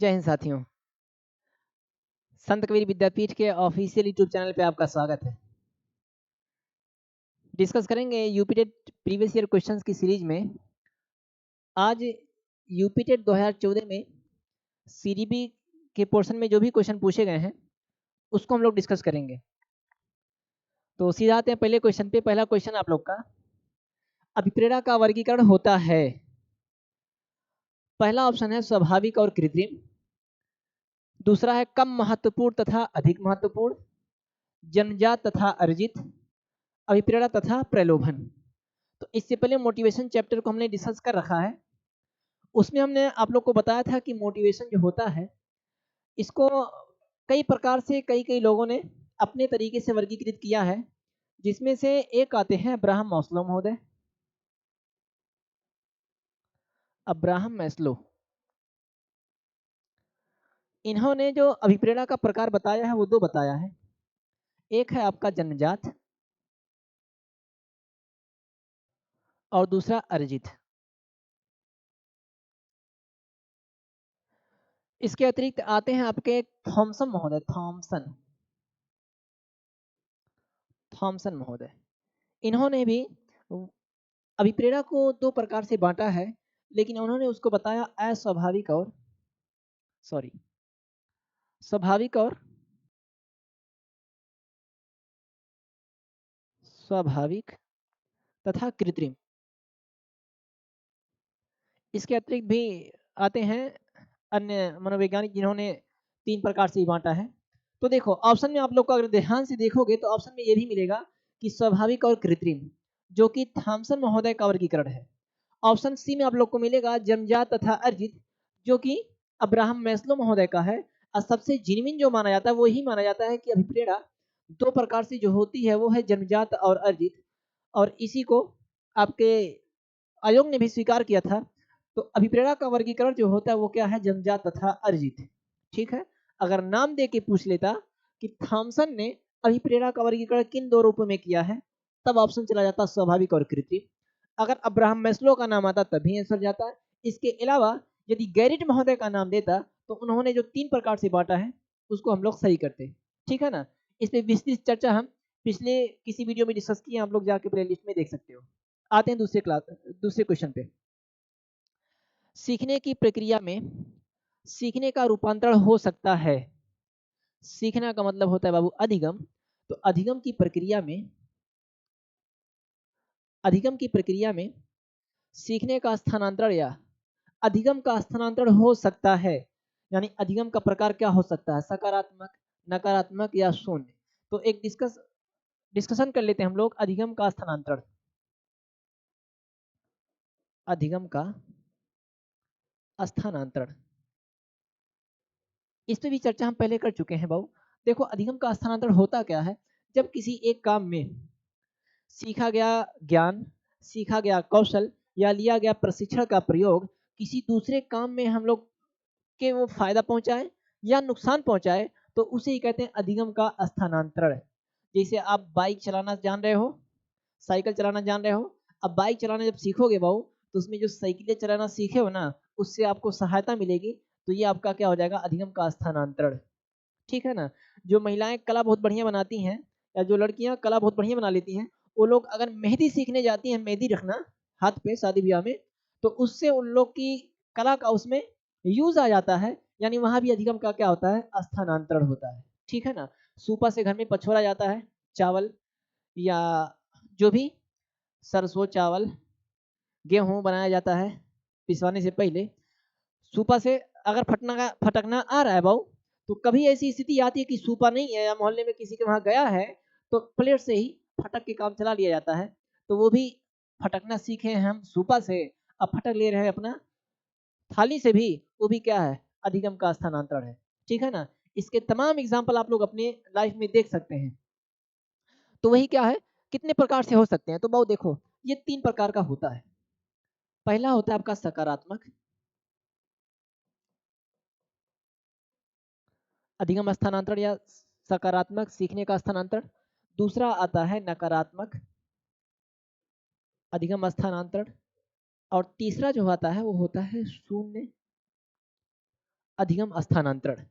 जय हिंद साथियों। संत कबीर विद्यापीठ के ऑफिशियल यूट्यूब चैनल पे आपका स्वागत है। डिस्कस करेंगे यूपीटेट प्रीवियस ईयर क्वेश्चंस की सीरीज में। आज यूपीटेट 2014 में सीडीबी के पोर्शन में जो भी क्वेश्चन पूछे गए हैं उसको हम लोग डिस्कस करेंगे। तो सीधा आते हैं पहले क्वेश्चन पे। पहला क्वेश्चन आप लोग का, अभिप्रेरणा का वर्गीकरण होता है। पहला ऑप्शन है स्वाभाविक और कृत्रिम, दूसरा है कम महत्वपूर्ण तथा अधिक महत्वपूर्ण, जन्मजात तथा अर्जित, अभिप्रेरणा तथा प्रलोभन। तो इससे पहले मोटिवेशन चैप्टर को हमने डिस्कस कर रखा है। उसमें हमने आप लोग को बताया था कि मोटिवेशन जो होता है इसको कई प्रकार से कई कई लोगों ने अपने तरीके से वर्गीकृत किया है, जिसमें से एक आते हैं अब्राहम मैस्लो महोदय। अब्राहम मैस्लो, इन्होंने जो अभिप्रेरणा का प्रकार बताया है वो दो बताया है। एक है आपका जन्मजात और दूसरा अर्जित। इसके अतिरिक्त आते हैं आपके थॉमसन महोदय, थॉमसन महोदय। इन्होंने भी अभिप्रेरणा को दो प्रकार से बांटा है, लेकिन उन्होंने उसको बताया अस्वाभाविक और स्वाभाविक और स्वाभाविक तथा कृत्रिम। इसके अतिरिक्त भी आते हैं अन्य मनोवैज्ञानिक जिन्होंने तीन प्रकार से बांटा है। तो देखो ऑप्शन में आप लोग को अगर ध्यान से देखोगे तो ऑप्शन में ये भी मिलेगा कि स्वाभाविक और कृत्रिम, जो कि थॉमसन महोदय का वर्गीकरण है। ऑप्शन सी में आप लोग को मिलेगा जन्मजात तथा अर्जित, जो कि अब्राहम मैस्लो महोदय का है। और सबसे जिनविन जो माना जाता है वो ही माना जाता है कि अभिप्रेरणा दो प्रकार से जो होती है वो है जन्मजात और अर्जित, और इसी को आपके आयोग ने भी स्वीकार किया था। तो अभिप्रेरणा का वर्गीकरण जो होता है वो क्या है, जन्मजात तथा अर्जित। ठीक है, अगर नाम दे के पूछ लेता कि थॉमसन ने अभिप्रेरणा का वर्गीकरण किन दो रूपों में किया है, तब ऑप्शन चला जाता स्वाभाविक और कृत्रिम। अगर अब्राहम मैस्लो का नाम आता तभी आंसर जाता है। इसके अलावा यदि गैरिट महोदय का नाम देता तो उन्होंने जो तीन प्रकार से बांटा है उसको हम लोग सही करते। ठीक है ना, इस पे विस्तृत चर्चा हम पिछले किसी वीडियो में डिस्कस किए, आप लोग जाके प्लेलिस्ट में देख सकते हो। आते हैं दूसरे क्वेश्चन पे। सीखने की प्रक्रिया में सीखने का रूपांतरण हो सकता है। सीखना का मतलब होता है बाबू अधिगम। तो अधिगम की प्रक्रिया में सीखने का स्थानांतरण या अधिगम का स्थानांतरण हो सकता है। यानी अधिगम का प्रकार क्या हो सकता है, सकारात्मक, नकारात्मक या शून्य। तो एक डिस्कशन कर लेते हैं हम लोग। अधिगम का स्थानांतरण, अधिगम का स्थानांतरण, इस पे भी चर्चा हम पहले कर चुके हैं बाबू। देखो अधिगम का स्थानांतरण होता क्या है, जब किसी एक काम में सीखा गया ज्ञान, सीखा गया कौशल या लिया गया प्रशिक्षण का प्रयोग किसी दूसरे काम में हम लोग के वो फायदा पहुंचाए या नुकसान पहुंचाए, तो उसे ही कहते हैं अधिगम का स्थानांतरण। जैसे आप बाइक चलाना जान रहे हो, साइकिल चलाना जान रहे हो। अब बाइक चलाना जब सीखोगे बाबू, तो उसमें जो साइकिलें चलाना सीखे हो ना, उससे आपको सहायता मिलेगी। तो ये आपका क्या हो जाएगा, अधिगम का स्थानांतरण। ठीक है ना। जो महिलाएं कला बहुत बढ़िया बनाती हैं या जो लड़कियां कला बहुत बढ़िया बना लेती हैं, वो लोग अगर मेहंदी सीखने जाती हैं, मेहंदी रखना हाथ पे शादी ब्याह में, तो उससे उन लोग की कला का उसमें यूज आ जाता है। यानी वहां भी अधिगम का क्या होता है, स्थानांतरण होता है। ठीक है ना। सूपा से घर में पछोड़ा जाता है चावल, या जो भी सरसों चावल गेहूं बनाया जाता है पिसवाने से पहले। सूपा से अगर फटकना आ रहा है भाऊ, तो कभी ऐसी स्थिति आती है कि सूपा नहीं है या मोहल्ले में किसी के वहां गया है, तो प्लेट से ही फटक के काम चला लिया जाता है। तो वो भी फटकना सीखे हैं हम सूपा से, अब फटक ले रहे हैं अपना थाली से भी, वो भी क्या है, अधिगम का स्थानांतरण है। ठीक है ना। इसके तमाम एग्जाम्पल आप लोग अपने लाइफ में देख सकते हैं। तो वही क्या है, कितने प्रकार से हो सकते हैं। तो बहु देखो ये तीन प्रकार का होता है। पहला होता है आपका सकारात्मक, अधिगम स्थानांतरण या सकारात्मक सीखने का स्थानांतरण। दूसरा आता है नकारात्मक, अधिगम स्थानांतरण। और तीसरा जो आता है वो होता है शून्य अधिगम स्थानांतरण।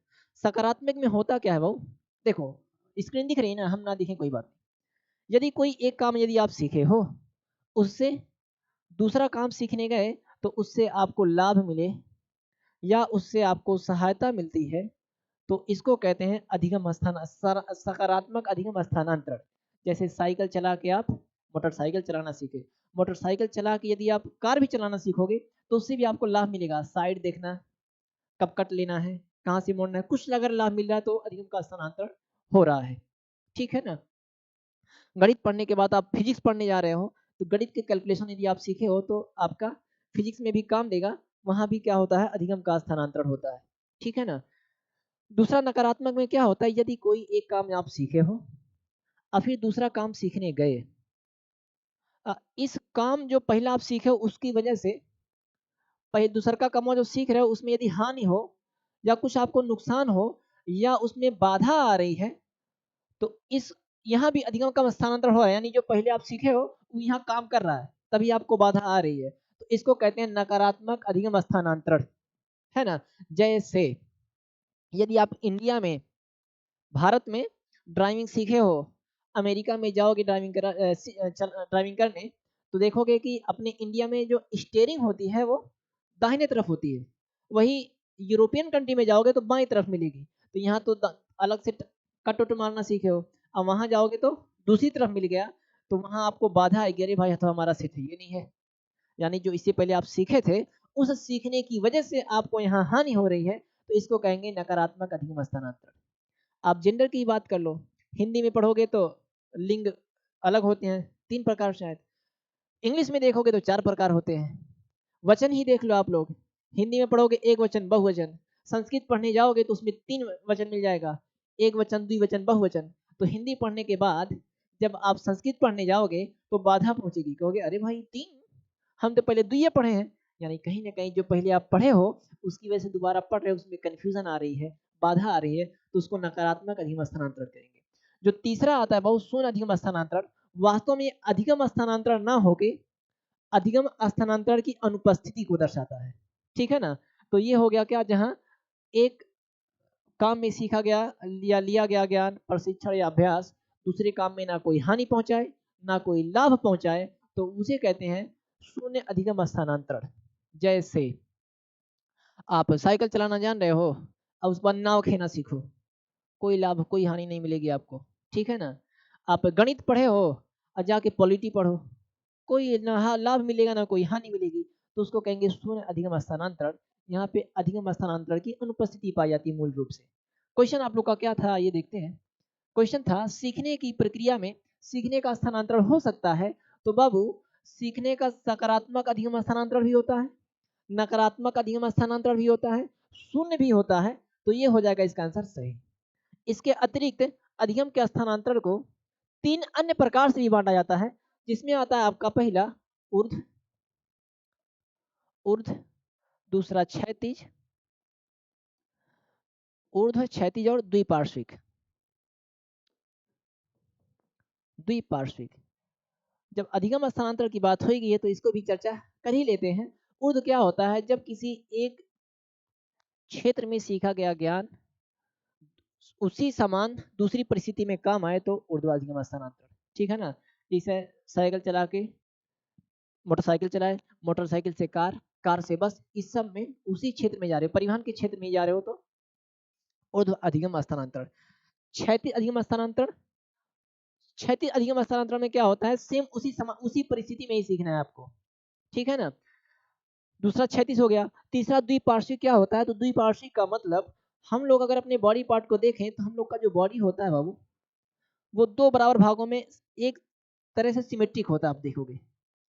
सकारात्मक में होता क्या है भाऊ, देखो स्क्रीन दिख रही है ना, हम ना दिखें कोई बात नहीं। यदि कोई एक काम यदि आप सीखे हो, उससे दूसरा काम सीखने गए तो उससे आपको लाभ मिले या उससे आपको सहायता मिलती है, तो इसको कहते हैं अधिगम सकारात्मक अधिगम स्थानांतरण। जैसे साइकिल चला के आप मोटरसाइकिल चलाना सीखे, मोटरसाइकिल चला के यदि आप कार भी चलाना सीखोगे तो उससे भी आपको लाभ मिलेगा। साइड देखना, कब कट लेना है, कहाँ से मोड़ना है, कुछ अगर लाभ मिल रहा है तो अधिगम का स्थानांतरण हो रहा है। ठीक है ना। गणित पढ़ने के बाद आप फिजिक्स पढ़ने जा रहे हो, तो गणित के कैलकुलेशन यदि आप सीखे हो तो आपका फिजिक्स में भी काम देगा, वहां भी क्या होता है, अधिगम का स्थानांतरण होता है। ठीक है ना। दूसरा नकारात्मक में क्या होता है, यदि कोई एक काम आप सीखे हो और फिर दूसरा काम सीखने गए, इस काम जो पहला आप सीखे हो उसकी वजह से पहले दूसरा का काम जो सीख रहे हो उसमें यदि हानि हो या कुछ आपको नुकसान हो या उसमें बाधा आ रही है, तो इस यहाँ भी अधिगम का स्थानांतरण हुआ है। यानी जो पहले आप सीखे हो वो यहाँ काम कर रहा है, तभी आपको बाधा आ रही है, तो इसको कहते हैं नकारात्मक अधिगम स्थानांतरण, है ना। जैसे यदि आप इंडिया में, भारत में ड्राइविंग सीखे हो, अमेरिका में जाओगे ड्राइविंग करने, तो देखोगे कि अपने इंडिया में जो स्टीयरिंग होती है वो दाहिने तरफ होती है, वही यूरोपियन कंट्री में जाओगे तो बाएं तरफ मिलेगी। तो यहाँ तो अलग से कट उट मारना सीखे हो, अब वहां जाओगे तो दूसरी तरफ मिल गया, तो वहां आपको बाधा आएगी, अरे भाई तो हमारा सीट ये नहीं है। यानी जो इससे पहले आप सीखे थे उस सीखने की वजह से आपको यहाँ हानि हो रही है, तो इसको कहेंगे नकारात्मक अधिगम स्थानांतरण। आप जेंडर की बात कर लो, हिंदी में पढ़ोगे तो लिंग अलग होते हैं, 3 प्रकार शायद, इंग्लिश में देखोगे तो 4 प्रकार होते हैं। वचन ही देख लो आप लोग, हिंदी में पढ़ोगे एक वचन बहुवचन, संस्कृत पढ़ने जाओगे तो उसमें 3 वचन मिल जाएगा, एक वचन द्विवचन बहुवचन। तो हिंदी पढ़ने के बाद जब आप संस्कृत पढ़ने जाओगे तो बाधा पहुंचेगी, कहोगे अरे भाई 3, हम तो पहले दुइये पढ़े हैं। यानी कहीं ना कहीं जो पहले आप पढ़े हो उसकी वजह से दोबारा पढ़ रहे हो, उसमें कंफ्यूजन आ रही है, बाधा आ रही है, तो उसको नकारात्मक अधिगम स्थानांतरण करेंगे। जो तीसरा आता है बहुत शून्य अधिगम स्थानांतरण, वास्तव में अधिगम स्थानांतरण ना होके अधिगम स्थानांतरण की अनुपस्थिति को दर्शाता है। ठीक है ना। तो ये हो गया क्या, जहाँ एक काम में सीखा गया या लिया गया ज्ञान, प्रशिक्षण या अभ्यास दूसरे काम में ना कोई हानि पहुंचाए ना कोई लाभ पहुंचाए, तो उसे कहते हैं शून्य अधिगम स्थानांतरण। जैसे आप साइकिल चलाना जान रहे हो, अब उस पर नाव खेना सीखो, कोई लाभ कोई हानि नहीं मिलेगी आपको। ठीक है ना। आप गणित पढ़े हो और जाके पॉलिटी पढ़ो, कोई ना लाभ मिलेगा ना कोई हानि मिलेगी, तो उसको कहेंगे शून्य अधिगम स्थानांतरण। यहाँ पे अधिगम स्थानांतरण की अनुपस्थिति पाई जाती है मूल रूप से। क्वेश्चन आप लोग का क्या था ये देखते हैं। क्वेश्चन था सीखने की प्रक्रिया में सीखने का स्थानांतरण हो सकता है, तो बाबू सीखने का सकारात्मक अधिगम स्थानांतरण भी होता है, नकारात्मक अधिगम स्थानांतरण भी होता है, शून्य भी होता है, तो ये हो जाएगा इसका आंसर सही। इसके अतिरिक्त अधिगम के स्थानांतरण को 3 अन्य प्रकार से भी बांटा जाता है, जिसमें आता है आपका पहला ऊर्ध्व, ऊर्ध्व, दूसरा क्षैतिज, ऊर्ध्व क्षैतिज और द्विपार्श्विक। द्विपार्श्विक जब अधिगम स्थानांतरण की बात होगी है तो इसको भी चर्चा कर ही लेते हैं। ऊर्ध्व क्या होता है, जब किसी एक क्षेत्र में सीखा गया ज्ञान उसी समान दूसरी परिस्थिति में काम आए तो ऊर्ध्वाधिगम स्थानांतरण। ठीक है ना। जैसे साइकिल चला के मोटरसाइकिल चलाए, मोटरसाइकिल से कार, कार से बस, इस सब में उसी क्षेत्र में जा रहे हो, परिवहन के क्षेत्र में जा रहे हो तो ऊर्ध्व अधिगम स्थानांतरण। क्षैतिज अधिगम स्थानांतरण, क्षैतिज अधिगम स्थानांतरण में क्या होता है, सेम उसी परिस्थिति में ही सीखना है आपको। ठीक है ना। दूसरा क्षैतिज हो गया। तीसरा द्विपार्श्विक क्या होता है, तो द्विपार्श्विक का मतलब हम लोग अगर अपने बॉडी पार्ट को देखें तो हम लोग का जो बॉडी होता है बाबू, वो 2 बराबर भागों में एक तरह से सिमेट्रिक होता है, आप देखोगे।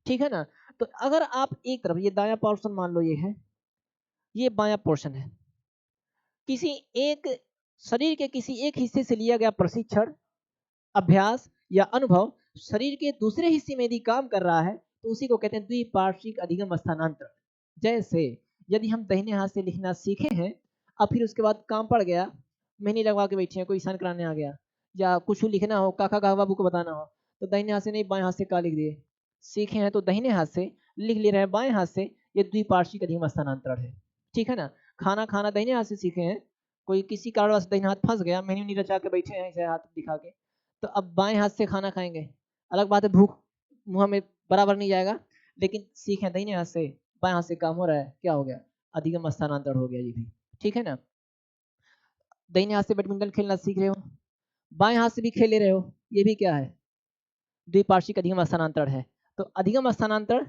ठीक है ना। तो अगर आप एक तरफ, ये दाया पोर्शन मान लो ये है, ये बाया पोर्शन है, किसी एक शरीर के किसी एक हिस्से से लिया गया प्रशिक्षण, अभ्यास या अनुभव शरीर के दूसरे हिस्से में यदि काम कर रहा है तो उसी को कहते हैं द्विपार्श्विक अधिगम स्थानांतरण। जैसे यदि हम दाहिने हाथ से लिखना सीखे हैं और फिर उसके बाद काम पड़ गया, मेहंदी लगवा के बैठे हैं, कोई ईशान कराने आ गया या कुछ लिखना हो, काका का बाबू को बताना हो, तो दाहिने हाथ से नहीं बाएं हाथ से का लिख दिए। सीखे हैं तो दाहिने हाथ से लिख ले रहे हैं बाएं हाथ से, ये द्विपार्श्विक अधिगम स्थानांतरण है। ठीक है ना। खाना खाना दाहिने हाथ से सीखे हैं, कोई किसी कारणवश दाहिने हाथ फंस गया, मेन्यू नहीं रचा के बैठे हैं ऐसे हाथ दिखा के, तो अब बाएं हाथ से खाना खाएंगे। अलग बात है भूख मुंह में बराबर नहीं जाएगा, लेकिन सीखे दाहिने हाथ से, बाएं हाथ से काम हो रहा है, क्या हो गया, अधिगम स्थानांतरण हो गया ये भी, ठीक है ना। दाहिने हाथ से बैडमिंटन खेलना सीख रहे हो, बाएं हाथ से भी खेल ले रहे हो, ये भी क्या है, द्विपार्श्विक अधिगम स्थानांतरण है। तो अधिगम स्थानांतरण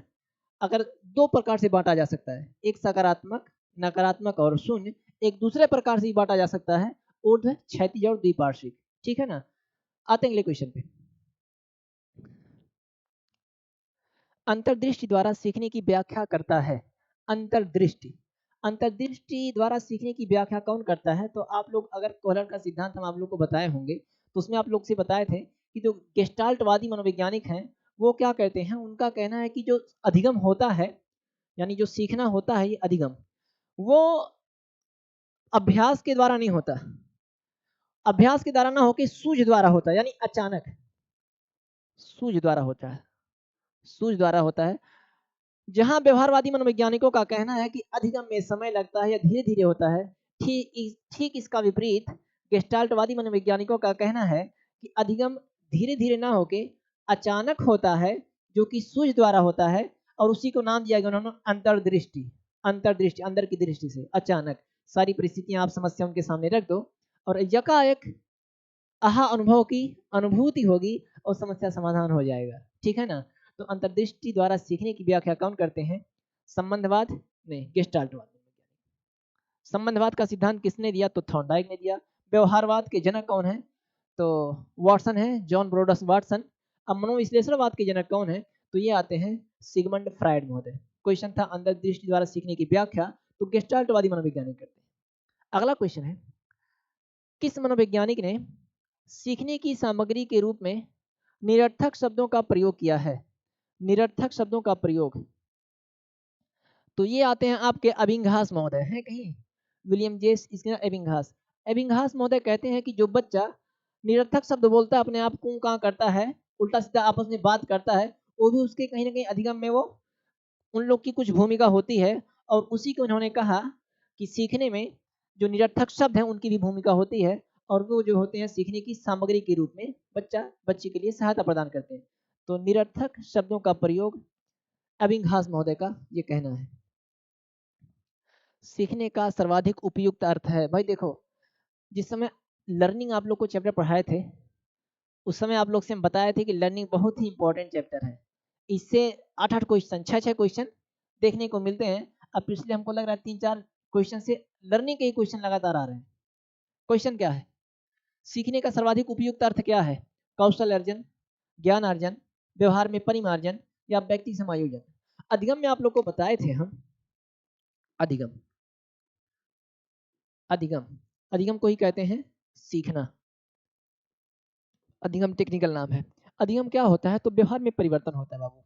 अगर दो प्रकार से बांटा जा सकता है, एक सकारात्मक, नकारात्मक और शून्य, एक दूसरे प्रकार से भी बांटा जा सकता है, ऊर्ध्व, क्षैतिज और द्विपार्श्विक, ठीक है ना। आते हैं अगले क्वेश्चन पे। अंतर्दृष्टि द्वारा सीखने की व्याख्या करता है। अंतर्दृष्टि, अंतर्दृष्टि द्वारा सीखने की व्याख्या कौन करता है, तो आप लोग अगर कोहलर का सिद्धांत हम आप लोग को बताए होंगे, तो उसमें आप लोग से बताए थे कि जो गेस्टाल्टवादी मनोवैज्ञानिक हैं वो क्या कहते हैं, उनका कहना है कि जो अधिगम होता है, यानी जो सीखना होता है ये अधिगम, वो अभ्यास के द्वारा नहीं होता, अभ्यास के द्वारा ना होकर सूझ द्वारा होता है, यानी अचानक सूझ द्वारा होता है, सूझ द्वारा होता है। जहां व्यवहारवादी मनोवैज्ञानिकों का कहना है कि अधिगम में समय लगता है या धीरे धीरे होता है, ठीक इसका विपरीत गेस्टाल्टवादी मनोवैज्ञानिकों का कहना है कि अधिगम धीरे धीरे ना होके अचानक होता है, जो कि सूझ द्वारा होता है, और उसी को नाम दिया गया उन्होंने अंतर्दृष्टि। अंतर्दृष्टि अंदर की दृष्टि से, अचानक सारी परिस्थितियां आप समस्या उनके सामने रख दो और यकाएक आहा अनुभव की अनुभूति होगी और समस्या समाधान हो जाएगा, ठीक है ना। तो अंतर्दृष्टि द्वारा सीखने की व्याख्या कौन करते हैं, संबंधवाद नहीं, गेस्टाल्टवाद। संबंधवाद का सिद्धांत किसने दिया, तो थॉर्नडाइक ने दिया। व्यवहारवाद के जनक कौन है, तो वाटसन है, जॉन ब्रोडस वाटसन। अब मनोविश्लेषणवाद के जनक कौन है, तो ये आते हैं सिगमंड फ्रायड महोदय। क्वेश्चन था अंतर्दृष्टि द्वारा सीखने की व्याख्या, तो गेस्टाल्टवादी मनोवैज्ञानिक करते हैं। अगला क्वेश्चन है, किस मनोवैज्ञानिक ने सीखने की सामग्री के रूप में निरर्थक शब्दों का प्रयोग किया है। निरर्थक शब्दों का प्रयोग, तो ये आते हैं आपके एबिंगहास महोदय हैं कहीं, विलियम जे स्किनर एबिंगहास। एबिंगहास महोदय कहते हैं कि जो बच्चा निरर्थक शब्द बोलता है, अपने आप को कहाँ करता है, उल्टा सीधा आपस में बात करता है, वो भी उसके कहीं ना कहीं अधिगम में वो उन लोग की कुछ भूमिका होती है, और उसी को उन्होंने कहा कि सीखने में जो निरर्थक शब्द हैं उनकी भी भूमिका होती है, और वो जो होते हैं सीखने की सामग्री के रूप में बच्चे के लिए सहायता प्रदान करते हैं। तो निरर्थक शब्दों का प्रयोग एबिंगहास महोदय का ये कहना है। सीखने का सर्वाधिक उपयुक्त अर्थ है, भाई देखो जिस समय लर्निंग आप लोग को चैप्टर पढ़ाए थे, उस समय आप लोग से हम बताए थे कि लर्निंग बहुत ही इंपॉर्टेंट चैप्टर है। इससे 8-8 क्वेश्चन, 6-6 क्वेश्चन देखने को मिलते हैं। अब पिछले हमको लग रहा है 3-4 क्वेश्चन से लर्निंग के ही क्वेश्चन लगातार आ रहे हैं। क्वेश्चन क्या है, सीखने का सर्वाधिक उपयुक्त अर्थ क्या है, कौशल अर्जन, ज्ञान अर्जन, व्यवहार में परिमार्जन, या व्यक्ति समायोजन। अधिगम में आप लोग को बताए थे हम, अधिगम अधिगम अधिगम को ही कहते हैं सीखना। अधिगम टेक्निकल नाम है। अधिगम क्या होता है, तो व्यवहार में परिवर्तन होता है बाबू।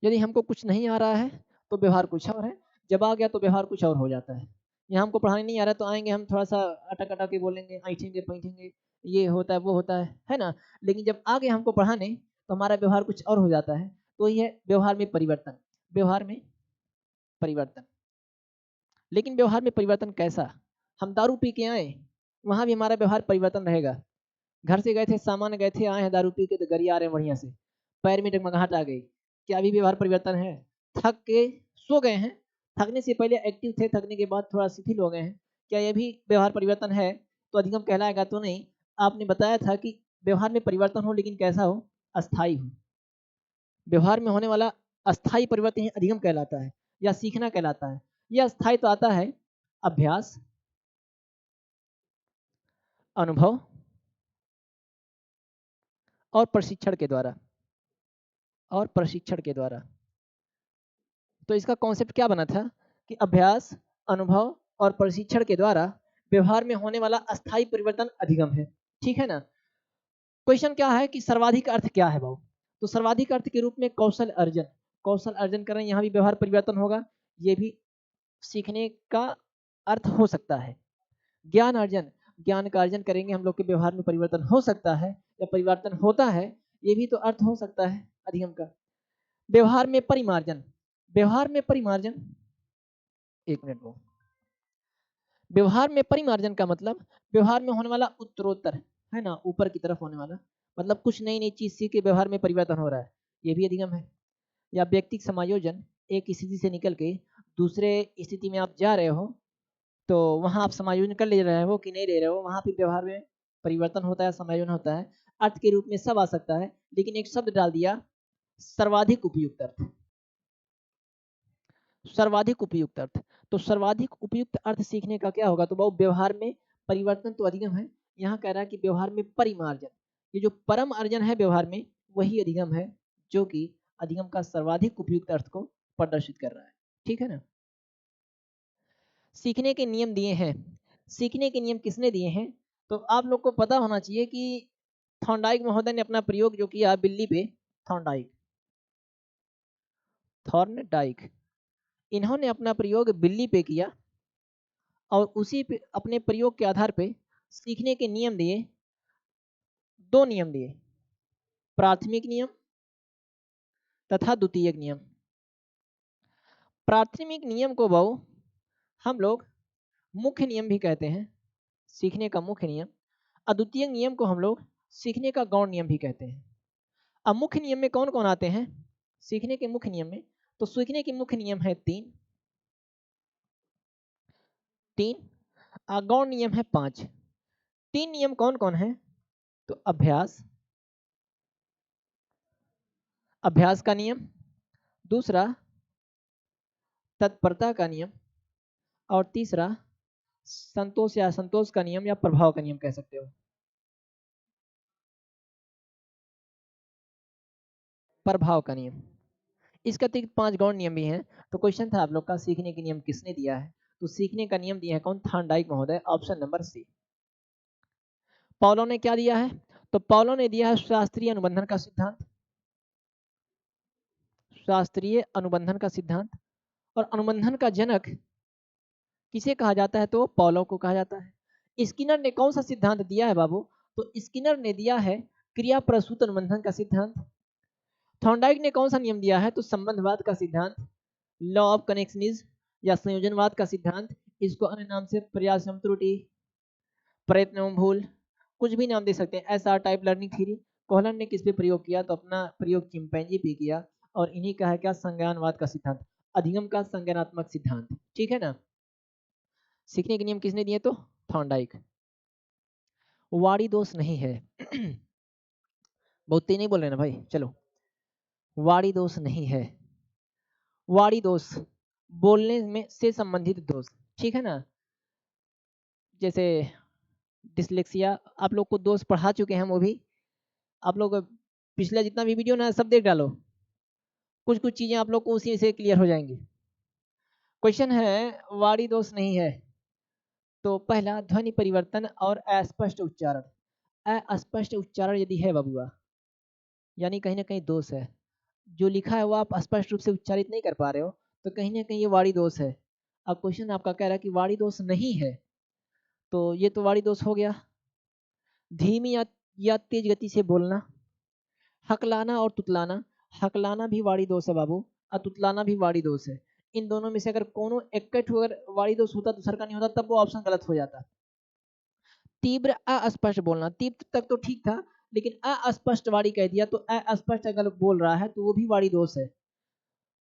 यदि हमको कुछ नहीं आ रहा है तो व्यवहार कुछ और है, जब आ गया तो व्यवहार कुछ और हो जाता है। यहाँ हमको पढ़ाने नहीं आ रहा तो आएंगे हम थोड़ा सा अटक अटक के बोलेंगे, ऐठेंगे पैठेंगे, ये होता है वो होता है ना। लेकिन जब आ गए हमको पढ़ाने तो हमारा व्यवहार कुछ और हो जाता है। तो ये है व्यवहार में परिवर्तन, व्यवहार में परिवर्तन। लेकिन व्यवहार में परिवर्तन कैसा, हम दारू पी के आए, वहाँ भी हमारा व्यवहार परिवर्तन रहेगा। घर से गए थे, सामान गए थे, आए हैं दारू पी के, तो घर ही आ रहे हैं बढ़िया से, पैर में डगमगाहट आ गई, क्या अभी व्यवहार परिवर्तन है। थक के सो गए हैं, थकने से पहले एक्टिव थे, थकने के बाद थोड़ा शिथिल हो गए हैं, क्या ये भी व्यवहार परिवर्तन है, तो अधिगम कहलाएगा तो नहीं। आपने बताया था कि व्यवहार में परिवर्तन हो लेकिन कैसा हो, अस्थाई हो। व्यवहार में होने वाला अस्थाई परिवर्तन ही अधिगम कहलाता है या सीखना कहलाता है। यह अस्थाई तो आता है अभ्यास, अनुभव और प्रशिक्षण के द्वारा, और प्रशिक्षण के द्वारा। तो इसका कॉन्सेप्ट क्या बना था कि अभ्यास, अनुभव और प्रशिक्षण के द्वारा व्यवहार में होने वाला अस्थाई परिवर्तन अधिगम है, ठीक है ना। क्वेश्चन क्या है कि सर्वाधिक अर्थ क्या है भाव, तो सर्वाधिक अर्थ के रूप में कौशल अर्जन, कौशल अर्जन करें, यहाँ भी व्यवहार परिवर्तन होगा, ये भी सीखने का अर्थ हो सकता है। ज्ञान अर्जन, ज्ञान का अर्जन करेंगे हम लोग के व्यवहार में परिवर्तन हो सकता है या परिवर्तन होता है, ये भी तो अर्थ हो सकता है अधिगम का। व्यवहार में परिमार्जन, व्यवहार में परिमार्जन एक मिनट वो। व्यवहार में परिमार्जन का मतलब व्यवहार में होने वाला उत्तरोत्तर, है ना, ऊपर की तरफ होने वाला, मतलब कुछ नई नई चीज सीख के व्यवहार में परिवर्तन हो रहा है, ये भी अधिगम है। या व्यक्तिक समायोजन, एक स्थिति से निकल के दूसरे स्थिति में आप जा रहे हो, तो वहां आप समायोजन कर ले रहे हो कि नहीं ले रहे हो, वहां भी व्यवहार में परिवर्तन होता है, समायोजन होता है। अर्थ के रूप में सब आ सकता है, लेकिन एक शब्द डाल दिया, सर्वाधिक उपयुक्त अर्थ। सर्वाधिक उपयुक्त अर्थ, तो सर्वाधिक उपयुक्त अर्थ सीखने का क्या होगा, तो वो व्यवहार में परिवर्तन तो अधिगम है। यहाँ कह रहा है कि व्यवहार में परिमार्जन, ये जो परम अर्जन है व्यवहार में, वही अधिगम है, जो कि अधिगम का सर्वाधिक उपयुक्त अर्थ को प्रदर्शित कर रहा है। ठीक है ना। सीखने के नियम दिए हैं। सीखने के नियम किसने दिए हैं, तो आप लोग को पता होना चाहिए कि थॉर्नडाइक महोदय ने अपना प्रयोग जो किया बिल्ली पे, थॉर्नडाइक, थॉर्नडाइक, इन्होंने अपना प्रयोग बिल्ली पे किया, और उसी पे अपने प्रयोग के आधार पे सीखने के नियम दिए। दो नियम दिए, प्राथमिक नियम तथा द्वितीयक नियम। प्राथमिक नियम को बहु हम लोग मुख्य नियम भी कहते हैं, सीखने का मुख्य नियम। अद्वितीय नियम को हम लोग सीखने का गौण नियम भी कहते हैं। अब मुख्य नियम में कौन कौन आते हैं सीखने के मुख्य नियम में, तो सीखने के मुख्य नियम है तीन, गौण नियम है 5। तीन नियम कौन कौन है, तो अभ्यास, अभ्यास का नियम, दूसरा तत्परता का नियम, और तीसरा संतोष या असंतोष का नियम या प्रभाव का नियम कह सकते हो। प्रभाव का नियम, इसका अतिरिक्त 5 गौण नियम भी हैं। तो क्वेश्चन था आप लोग का, सीखने के नियम किसने दिया है, तो सीखने का नियम दिया है कौन, थॉर्नडाइक महोदय, ऑप्शन नंबर सी। पॉलो ने क्या दिया है, तो पॉलो ने दिया है शास्त्रीय अनुबंधन का सिद्धांत, शास्त्रीय अनुबंधन का सिद्धांत। और अनुबंधन का जनक किसे कहा जाता है, तो पॉलो को कहा जाता है। स्किनर ने कौन सा सिद्धांत दिया है बाबू, तो स्किनर ने दिया है क्रिया प्रसूत अनुबंधन का सिद्धांत। थॉर्नडाइक ने कौन सा नियम दिया है, तो संबंधवाद का सिद्धांत, लॉ ऑफ कनेक्शनिज या संयोजनवाद का सिद्धांत। इसको अन्य नाम से प्रयास एवं त्रुटि, प्रयत्न एवं भूल, कुछ भी नाम दे सकते हैं, ऐसा टाइप लर्निंग थ्योरी। कोहलन ने किस पे प्रयोग किया, तो अपना प्रयोग चिंपैंजी पे किया, और इन्हीं का है क्या, संज्ञानवाद का सिद्धांत, अधिगम का संज्ञानात्मक सिद्धांत। ठीक है ना। सीखने के नियम किसने दिए, तो थॉर्नडाइक। वाणी दोष नहीं है बहुत तेज नहीं बोल रहे ना भाई, चलो। वाणी दोष नहीं है, वाणी दोष बोलने में से संबंधित दोष, ठीक है ना। जैसे डिसलेक्सिया, आप लोग को दोष पढ़ा चुके हैं, वो भी आप लोग पिछला जितना भी वीडियो ना सब देख डालो, कुछ कुछ चीजें आप लोग को उसी से क्लियर हो जाएंगी। क्वेश्चन है, वाणी दोष नहीं है, तो पहला ध्वनि परिवर्तन और अस्पष्ट उच्चारण। अस्पष्ट उच्चारण यदि है बबुआ, यानी कहीं ना कहीं दोष है, जो लिखा है वो आप स्पष्ट रूप से उच्चारित नहीं कर पा रहे हो, तो कहीं ना कहीं ये वाणी दोष है। अब क्वेश्चन आपका कह रहा है कि वाणी दोष नहीं है, तो ये तो वाणी दोष हो गया। धीमी या तेज गति से बोलना, हकलाना और तुतलाना, हकलाना भी वाणी दोष है बाबू, और तुतलाना भी वाणी दोष है। इन दोनों में से अगर कोनो एक अगर वाणी दोष होता दूसरा का नहीं होता, तब वो ऑप्शन गलत हो जाता। तीव्र अस्पष्ट बोलना, तीव्र तक तो ठीक था, लेकिन अस्पष्ट वाणी कह दिया, तो अस्पष्ट अगर बोल रहा है तो वो भी वाणी दोष है।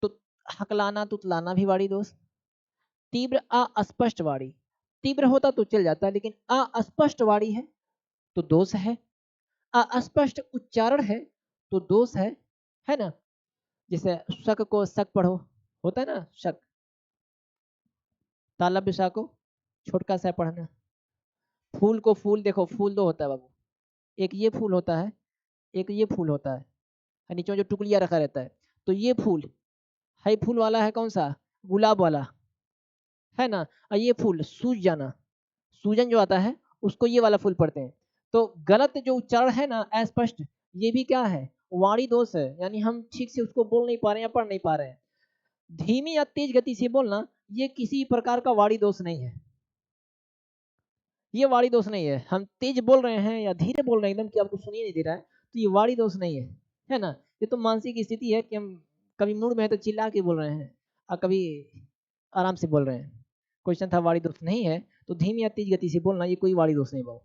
तो हकलाना तुतलाना भी वाणी दोष। तीव्र अस्पष्ट वाणी, तीव्र होता तो चल जाता, लेकिन अस्पष्ट वाणी है तो दोष है। अस्पष्ट उच्चारण है तो दोष है ना। जैसे शक को शक पढ़ो, होता है ना शक, तालव्य सा को छोटका सा पढ़ना। फूल को फूल, देखो फूल दो होता है बाबू, एक ये फूल होता है, एक ये फूल होता है, नीचे में जो टुकड़िया रखा रहता है, तो ये फूल है, फूल वाला है कौन सा, गुलाब वाला, है ना। और ये फूल सूज जाना, सूजन जो आता है उसको ये वाला फूल पढ़ते हैं। तो गलत जो उच्चारण है ना, अस्पष्ट, ये भी क्या है, वाणी दोष है, यानी हम ठीक से उसको बोल नहीं पा रहे हैं या पढ़ नहीं पा रहे हैं। धीमी या तेज गति से बोलना, ये किसी प्रकार का वाणी दोष नहीं है, ये वाणी दोष नहीं है। हम तेज बोल रहे हैं या धीरे बोल रहे हैं एकदम कि आपको सुनिए नहीं दे रहा है, तो ये वाणी दोष नहीं है ना। ये तो मानसिक स्थिति है कि हम कभी मूड में है तो चिल्ला के बोल रहे हैं, और कभी आराम से बोल रहे हैं। क्वेश्चन था वाणी दोष नहीं है तो धीमी या तेज गति से बोलना, ये कोई वाणी दोष नहीं बाबू।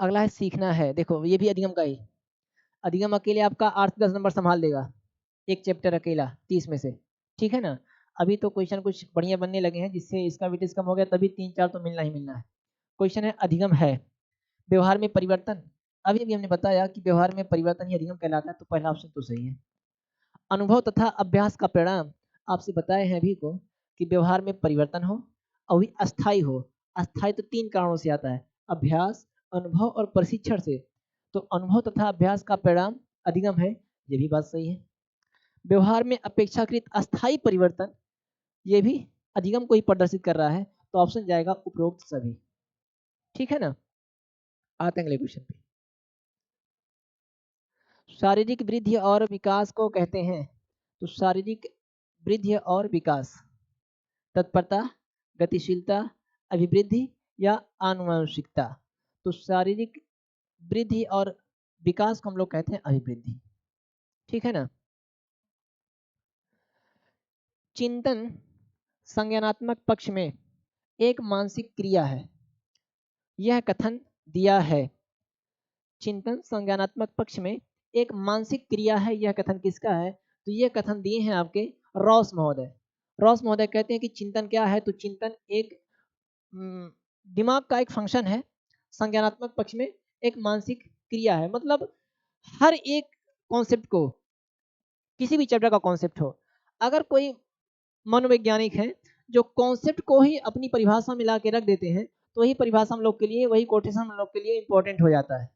अगला है सीखना है। देखो ये भी अधिगम का ही, अधिगम अकेले आपका 8 से 10 नंबर संभाल देगा, एक चैप्टर अकेला 30 में से, ठीक है ना। अभी तो क्वेश्चन कुछ बढ़िया बनने लगे हैं जिससे इसका वेटेज कम हो गया, तभी 3-4 तो मिलना ही मिलना है। क्वेश्चन है अधिगम है, व्यवहार में परिवर्तन। अभी भी हमने बताया कि व्यवहार में परिवर्तन ही अधिगम कहलाता है, तो पहला ऑप्शन तो सही है। अनुभव तथा अभ्यास का परिणाम, आपसे बताए हैं अभी को कि व्यवहार में परिवर्तन हो और भी अस्थाई हो। अस्थाई तो 3 कारणों से आता है, अभ्यास, अनुभव और प्रशिक्षण से। तो अनुभव तथा अभ्यास का परिणाम अधिगम है, ये भी बात सही है। व्यवहार में अपेक्षाकृत अस्थाई परिवर्तन, ये भी अधिगम को ही प्रदर्शित कर रहा है, तो ऑप्शन जाएगा उपरोक्त सभी, ठीक है ना। आते हैं अगले क्वेश्चन पे। शारीरिक वृद्धि और विकास को कहते हैं, तो शारीरिक वृद्धि और विकास, तत्परता, गतिशीलता, अभिवृद्धि या आनुवंशिकता। तो शारीरिक वृद्धि और विकास को हम लोग कहते हैं अभिवृद्धि, ठीक है ना। चिंतन संज्ञानात्मक पक्ष में एक मानसिक क्रिया है, यह कथन दिया है। चिंतन संज्ञानात्मक पक्ष में एक मानसिक क्रिया है, यह कथन किसका है, तो यह कथन दिए हैं आपके रॉस महोदय। रॉस महोदय कहते हैं कि चिंतन क्या है, तो चिंतन एक दिमाग का एक फंक्शन है, संज्ञानात्मक पक्ष में एक मानसिक क्रिया है। मतलब हर एक कॉन्सेप्ट को, किसी भी चैप्टर का कॉन्सेप्ट हो, अगर कोई मनोवैज्ञानिक है जो कॉन्सेप्ट को ही अपनी परिभाषा में ला के रख देते हैं, तो वही परिभाषा हम लोग के लिए, वही कोटेशन हम लोग के लिए इंपॉर्टेंट हो जाता है।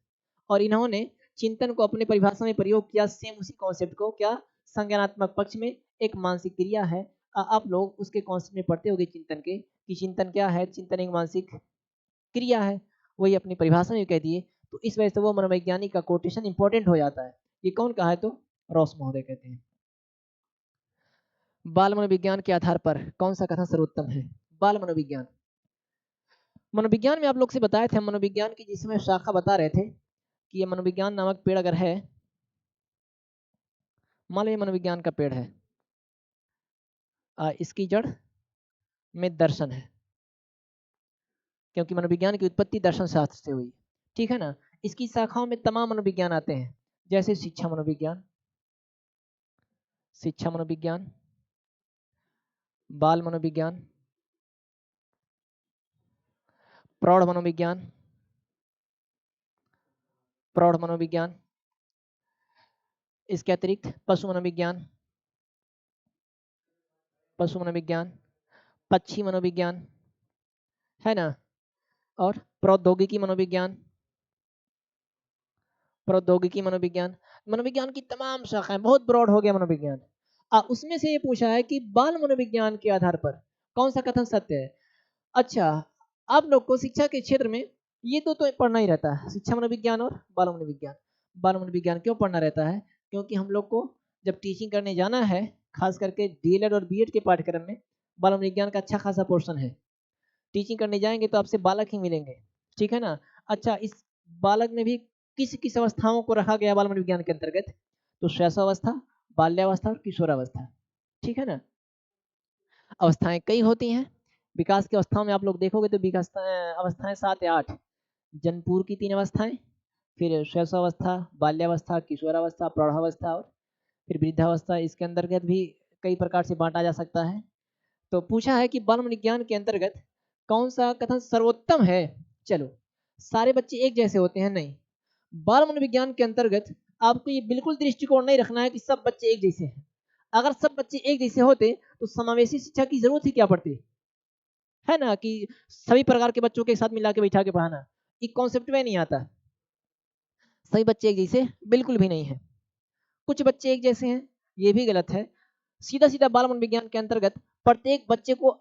और इन्होंने चिंतन को अपने परिभाषा में प्रयोग किया, सेम उसी कॉन्सेप्ट को, क्या, संज्ञानात्मक पक्ष में एक मानसिक क्रिया है। आप लोग उसके कॉन्सेप्ट में पढ़ते होंगे चिंतन के, कि चिंतन क्या है, चिंतन एक मानसिक क्रिया है, वही अपनी परिभाषा में कह दिए। तो इस वजह से वो मनोवैज्ञानिक का कोटेशन इंपॉर्टेंट हो जाता है। ये कौन कहा है, तो रॉस महोदय कहते हैं। बाल मनोविज्ञान के आधार पर कौन सा कथन सर्वोत्तम है। बाल मनोविज्ञान, मनोविज्ञान में आप लोग से बताए थे, मनोविज्ञान की जिसमें शाखा बता रहे थे कि ये मनोविज्ञान नामक पेड़ अगर है, मान लो ये मनोविज्ञान का पेड़ है, इसकी जड़ में दर्शन है, क्योंकि मनोविज्ञान की उत्पत्ति दर्शन शास्त्र से हुई, ठीक है ना। इसकी शाखाओं में तमाम मनोविज्ञान आते हैं, जैसे शिक्षा मनोविज्ञान, शिक्षा मनोविज्ञान, बाल मनोविज्ञान, प्रौढ़ मनोविज्ञान, प्रौढ़ मनोविज्ञान, इसके अतिरिक्त पशु मनोविज्ञान, पशु मनोविज्ञान, पक्षी मनोविज्ञान, है ना, और प्रौद्योगिकी मनोविज्ञान, प्रौद्योगिकी मनोविज्ञान। मनोविज्ञान की तमाम शाखाएं, बहुत ब्रॉड हो गया मनोविज्ञान। उसमें से ये पूछा है कि बाल मनोविज्ञान के आधार पर कौन सा कथन सत्य है। अच्छा, आप लोग को शिक्षा के क्षेत्र में ये तो पढ़ना ही रहता है, शिक्षा मनोविज्ञान और बाल मनोविज्ञान। बाल मनोविज्ञान क्यों पढ़ना रहता है, क्योंकि हम लोग को जब टीचिंग करने जाना है, खास करके डीएलएड और बीएड के पाठ्यक्रम में बाल मनोविज्ञान का अच्छा खासा पोर्शन है। टीचिंग करने जाएंगे तो आपसे बालक ही मिलेंगे, ठीक है ना। अच्छा, इस बालक में भी किस किस अवस्थाओं को रखा गया बाल मनोविज्ञान के अंतर्गत, तो शैशवावस्था, बाल्यावस्था और किशोरावस्था, ठीक है ना। अवस्थाएं कई होती हैं, विकास की अवस्थाओं में आप लोग देखोगे तो विकास अवस्थाएं 7 या 8, जनपूर्व की 3 अवस्थाएं, फिर शैशवावस्था, बाल्यावस्था, किशोरावस्था, प्रौढ़ावस्था और फिर वृद्धावस्था। इसके अंतर्गत भी कई प्रकार से बांटा जा सकता है। तो पूछा है कि बाल मनोविज्ञान के अंतर्गत कौन सा कथन सर्वोत्तम है। चलो, सारे बच्चे एक जैसे होते हैं, नहीं। बाल मनोविज्ञान के अंतर्गत आपको ये बिल्कुल दृष्टिकोण नहीं रखना है कि सब बच्चे एक जैसे हैं। अगर सब बच्चे एक जैसे होते तो समावेशी शिक्षा की जरूरत ही क्या पड़ती, है ना, कि सभी प्रकार के बच्चों के साथ मिला के बैठा के पढ़ाना, एक कॉन्सेप्ट में नहीं आता। सभी बच्चे एक जैसे बिल्कुल भी नहीं है, कुछ बच्चे एक जैसे हैं, ये भी गलत है। सीधा सीधा बाल मनोविज्ञान के अंतर्गत प्रत्येक बच्चे को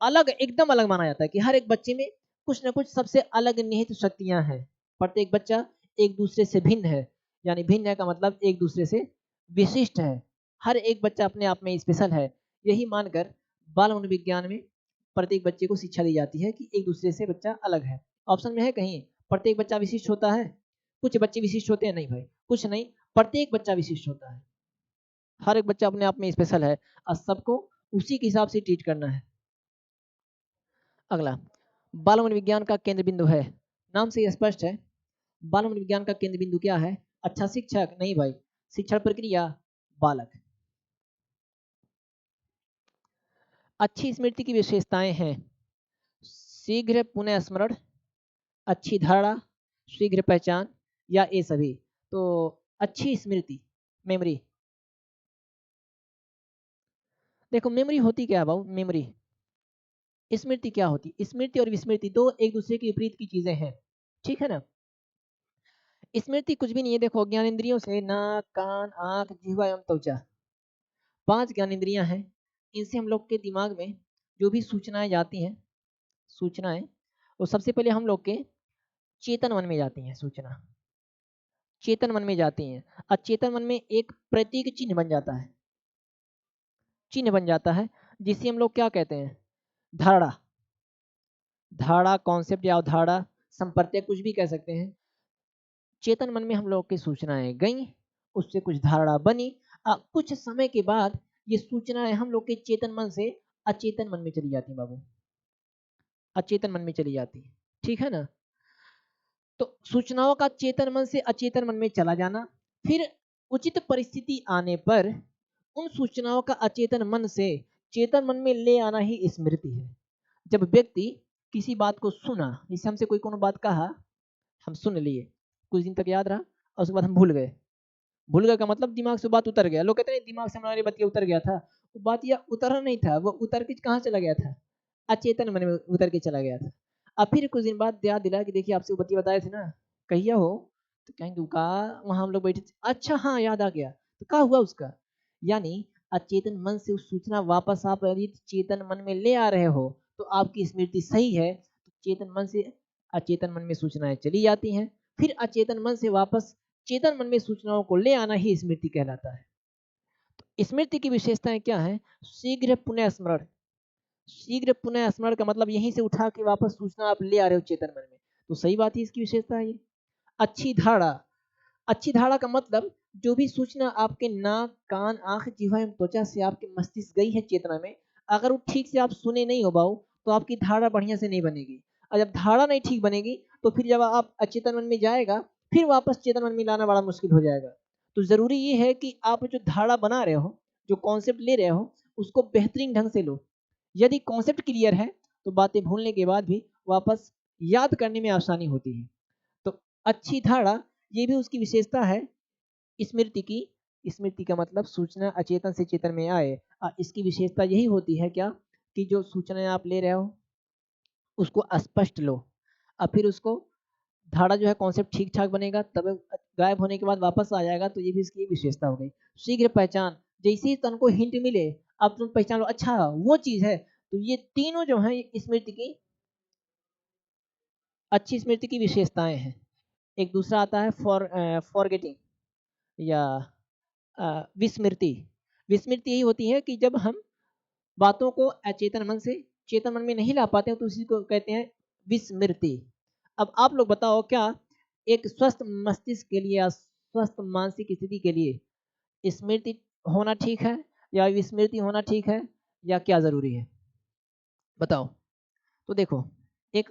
अलग, एकदम अलग माना जाता है, कि हर एक बच्चे में कुछ ना कुछ सबसे अलग निहित शक्तियां हैं। प्रत्येक बच्चा एक दूसरे से भिन्न है, यानी भिन्न है का मतलब एक दूसरे से विशिष्ट है। हर एक बच्चा अपने आप में स्पेशल है, यही मानकर बाल मनोविज्ञान में प्रत्येक बच्चे को शिक्षा दी जाती है कि एक दूसरे से बच्चा अलग है। ऑप्शन में है कहीं प्रत्येक बच्चा विशिष्ट होता है, कुछ बच्चे विशिष्ट होते हैं, नहीं भाई, कुछ नहीं, प्रत्येक बच्चा विशिष्ट होता है। हर एक बच्चा अपने आप में स्पेशल है और सबको उसी के हिसाब से ट्रीट करना है। अगला, बाल मनोविज्ञान का केंद्र बिंदु है, नाम से स्पष्ट है, बाल मनोविज्ञान का केंद्र बिंदु क्या है? अच्छा शिक्षक नहीं भाई, शिक्षण प्रक्रिया बालक। अच्छी स्मृति की विशेषताएं हैं शीघ्र पुनः स्मरण, अच्छी धारणा, शीघ्र पहचान या ये सभी। तो अच्छी स्मृति, मेमोरी, देखो मेमोरी होती क्या है बाबू? मेमोरी, स्मृति क्या होती? स्मृति और विस्मृति दो एक दूसरे के विपरीत की चीजें हैं, ठीक है ना। स्मृति कुछ भी नहीं है, देखो ज्ञानेंद्रियों से नाक, कान, आंख, जिह्वा एवं त्वचा, 5 ज्ञानेंद्रियां हैं, इनसे हम लोग के दिमाग में जो भी सूचनाएं जाती हैं, सूचनाएं, वो सबसे पहले हम लोग के चेतन मन में जाती हैं। सूचना चेतन मन में जाती हैं, अचेतन मन में एक प्रतीक चिन्ह बन जाता है, चिन्ह बन जाता है, जिसे हम लोग क्या कहते हैं? धारणा। धारणा, कॉन्सेप्ट या धारणा, संप्रत्यय, कुछ भी कह सकते हैं। चेतन मन में हम लोग की सूचनाएं गई, उससे कुछ धारणा बनी, कुछ समय के बाद ये सूचनाएं हम लोग के चेतन मन से अचेतन मन में चली जाती बाबू, अचेतन मन में चली जाती, ठीक है ना। तो सूचनाओं का चेतन मन से अचेतन मन में चला जाना, फिर उचित परिस्थिति आने पर उन सूचनाओं का अचेतन मन से चेतन मन में ले आना ही स्मृति है। जब व्यक्ति किसी बात को सुना, जैसे हमसे कोई कोनो बात कहा, हम सुन लिए, कुछ दिन तक याद रहा और उसके बाद हम भूल गए। भूल गए का मतलब दिमाग से बात उतर गया। लोग कहते हैं दिमाग से हमारी बात उतर गया था, वो बात यह उतरा नहीं था, वो उतर के कहाँ चला गया था? अचेतन मन में उतर के चला गया था। अब फिर कुछ दिन बाद याद दिला कि देखिए आपसे वो बतिया बताए थे ना, कहिया हो? तो कहेंगे का वहां हम लोग बैठे थे, अच्छा हाँ याद आ गया, तो क्या हुआ उसका? यानी अचेतन मन से उस सूचना वापस आप यदि चेतन मन में ले आ रहे हो तो आपकी स्मृति सही है। तो चेतन मन से अचेतन मन में सूचनाएं चली जाती हैं, फिर अचेतन मन से वापस चेतन मन में सूचनाओं को ले आना ही स्मृति कहलाता है। तो स्मृति की विशेषताएं क्या है? शीघ्र पुनः स्मरण, शीघ्र पुनः स्मरण का मतलब यहीं से उठा के वापस सूचना आप ले आ रहे हो चेतन मन में, तो सही बात है, इसकी विशेषता है ये। अच्छी धारणा, अच्छी धारणा का मतलब जो भी सूचना आपके नाक, कान, आंख, जिह्वा एवं त्वचा से आपके मस्तिष्क गई है चेतना में, अगर वो ठीक से आप सुने नहीं हो पाओ तो आपकी धारणा बढ़िया से नहीं बनेगी, और जब धारणा नहीं ठीक बनेगी तो फिर जब आप अचेतन मन में जाएगा फिर वापस चेतन मन में लाना बड़ा मुश्किल हो जाएगा। तो जरूरी ये है कि आप जो धारणा बना रहे हो, जो कॉन्सेप्ट ले रहे हो, उसको बेहतरीन ढंग से लो। यदि कॉन्सेप्ट क्लियर है तो बातें भूलने के बाद भी वापस याद करने में आसानी होती है। तो अच्छी धारणा ये भी उसकी विशेषता है स्मृति की। स्मृति का मतलब सूचना अचेतन से चेतन में आए, इसकी विशेषता यही होती है क्या, कि जो सूचनाएं आप ले रहे हो उसको स्पष्ट लो, और फिर उसको धारणा जो है कॉन्सेप्ट ठीक ठाक बनेगा, तब गायब होने के बाद वापस आ जाएगा, तो ये भी इसकी विशेषता हो गई। शीघ्र पहचान, जैसे ही तन को हिंट मिले आप तुम पहचान लो, अच्छा वो चीज है। तो ये तीनों जो है स्मृति की, अच्छी स्मृति की विशेषताएं हैं। एक दूसरा आता है फॉरगेटिंग या विस्मृति। विस्मृति यही होती है कि जब हम बातों को अचेतन मन से चेतन मन में नहीं ला पाते हैं तो उसी को कहते हैं विस्मृति। अब आप लोग बताओ, क्या एक स्वस्थ मस्तिष्क के लिए या स्वस्थ मानसिक स्थिति के लिए स्मृति होना ठीक है या विस्मृति होना ठीक है, या क्या जरूरी है? बताओ। तो देखो, एक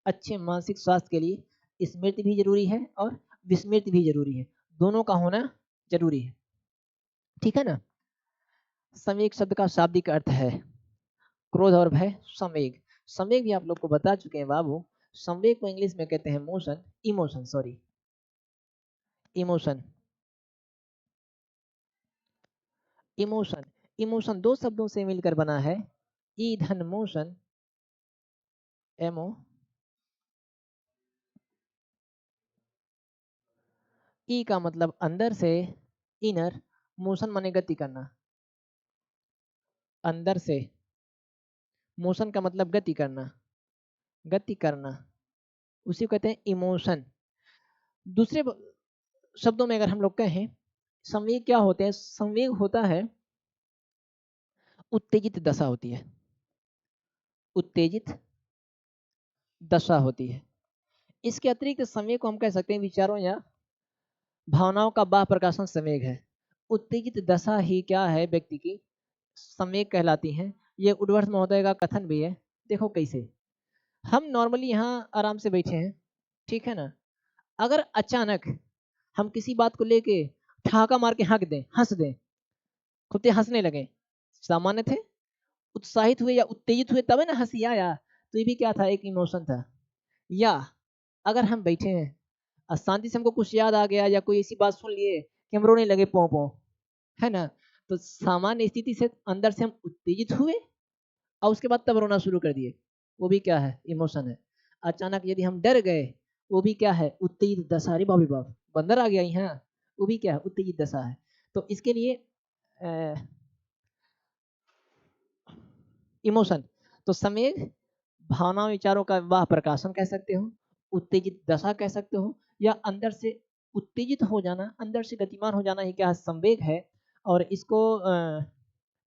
अच्छे मानसिक स्वास्थ्य के लिए स्मृति भी जरूरी है और विस्मृति भी जरूरी है, दोनों का होना जरूरी है, ठीक है ना। संवेग शब्द का शाब्दिक अर्थ है क्रोध और भय। संवेग, संवेग भी आप लोग को बता चुके हैं बाबू। संवेग को इंग्लिश में कहते हैं motion, emotion, sorry emotion. Emotion, emotion दो शब्दों से मिलकर बना है, ई धन मोशन, एमओ। ई का मतलब अंदर से, इनर, मोशन माने गति करना, अंदर से, मोशन का मतलब गति करना, गति करना, उसी को कहते हैं इमोशन। दूसरे शब्दों में अगर हम लोग कहें संवेग क्या होते हैं, संवेग होता है उत्तेजित दशा होती है, उत्तेजित दशा होती है। इसके अतिरिक्त संवेग को हम कह सकते हैं विचारों या भावनाओं का बाह प्रकाशन संवेग है। उत्तेजित दशा ही क्या है व्यक्ति की? संवेग कहलाती हैं। ये वुडवर्थ महोदय का कथन भी है। देखो कैसे, हम नॉर्मली यहाँ आराम से बैठे हैं, ठीक है ना, अगर अचानक हम किसी बात को लेके ठहाका मार के हँक दें, हंस दें, खुद से हंसने लगे, सामान्य थे, उत्साहित हुए या उत्तेजित हुए तब है ना हंसी आया, तो ये भी क्या था, एक इमोशन था। या अगर हम बैठे हैं और शांति से हमको कुछ याद आ गया या कोई ऐसी बात सुन लिए कि हम रोने लगे पों पों, है ना, तो सामान्य स्थिति से अंदर से हम उत्तेजित हुए और उसके बाद तब रोना शुरू कर दिए, वो भी क्या है, इमोशन है। अचानक यदि हम डर गए, वो भी क्या है, उत्तेजित दशा। अरे बाप रे बाप, बंदर आ गया यहाँ, वो भी क्या है, उत्तेजित दशा है। तो इसके लिए इमोशन, तो संवेग भावना विचारों का वाह प्रकाशन कह सकते हो, उत्तेजित दशा कह सकते हो, या अंदर से उत्तेजित हो जाना, अंदर से गतिमान हो जाना, ही क्या संवेग है। और इसको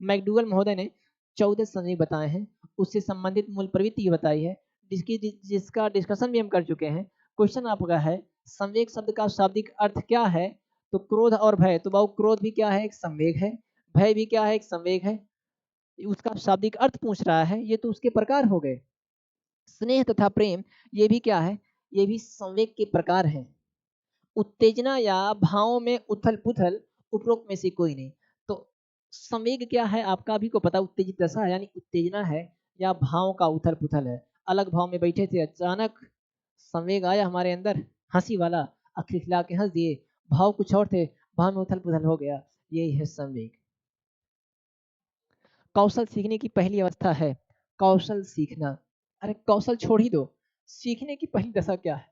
मैकडूगल महोदय ने 14 संवेग बताए हैं, उससे संबंधित मूल प्रवृत्ति बताई है, जिसका डिस्कशन भी हम कर चुके हैं। क्वेश्चन आपका है, संवेग शब्द का शाब्दिक अर्थ क्या है, तो क्रोध और भय। तो बाबू क्रोध भी क्या है, एक संवेग है, भय भी क्या है, एक संवेग है। उसका शाब्दिक अर्थ पूछ रहा है, ये तो उसके प्रकार हो गए। स्नेह तथा प्रेम, ये भी क्या है, ये भी संवेग के प्रकार हैं। उत्तेजना या भावों में उथल पुथल, उपरोक्त में से कोई नहीं। तो संवेग क्या है, आपका भी को पता, उत्तेजित दशा यानी उत्तेजना है, या भाव का उथल पुथल है। अलग भाव में बैठे थे, अचानक संवेग आया हमारे अंदर, हंसी वाला, खिलखिला के हंस दिए, भाव कुछ और थे, भाव में उथल पुथल हो गया, यही है संवेग। कौशल सीखने की पहली अवस्था है कौशल सीखना। अरे कौशल छोड़ ही दो, सीखने की पहली दशा क्या है,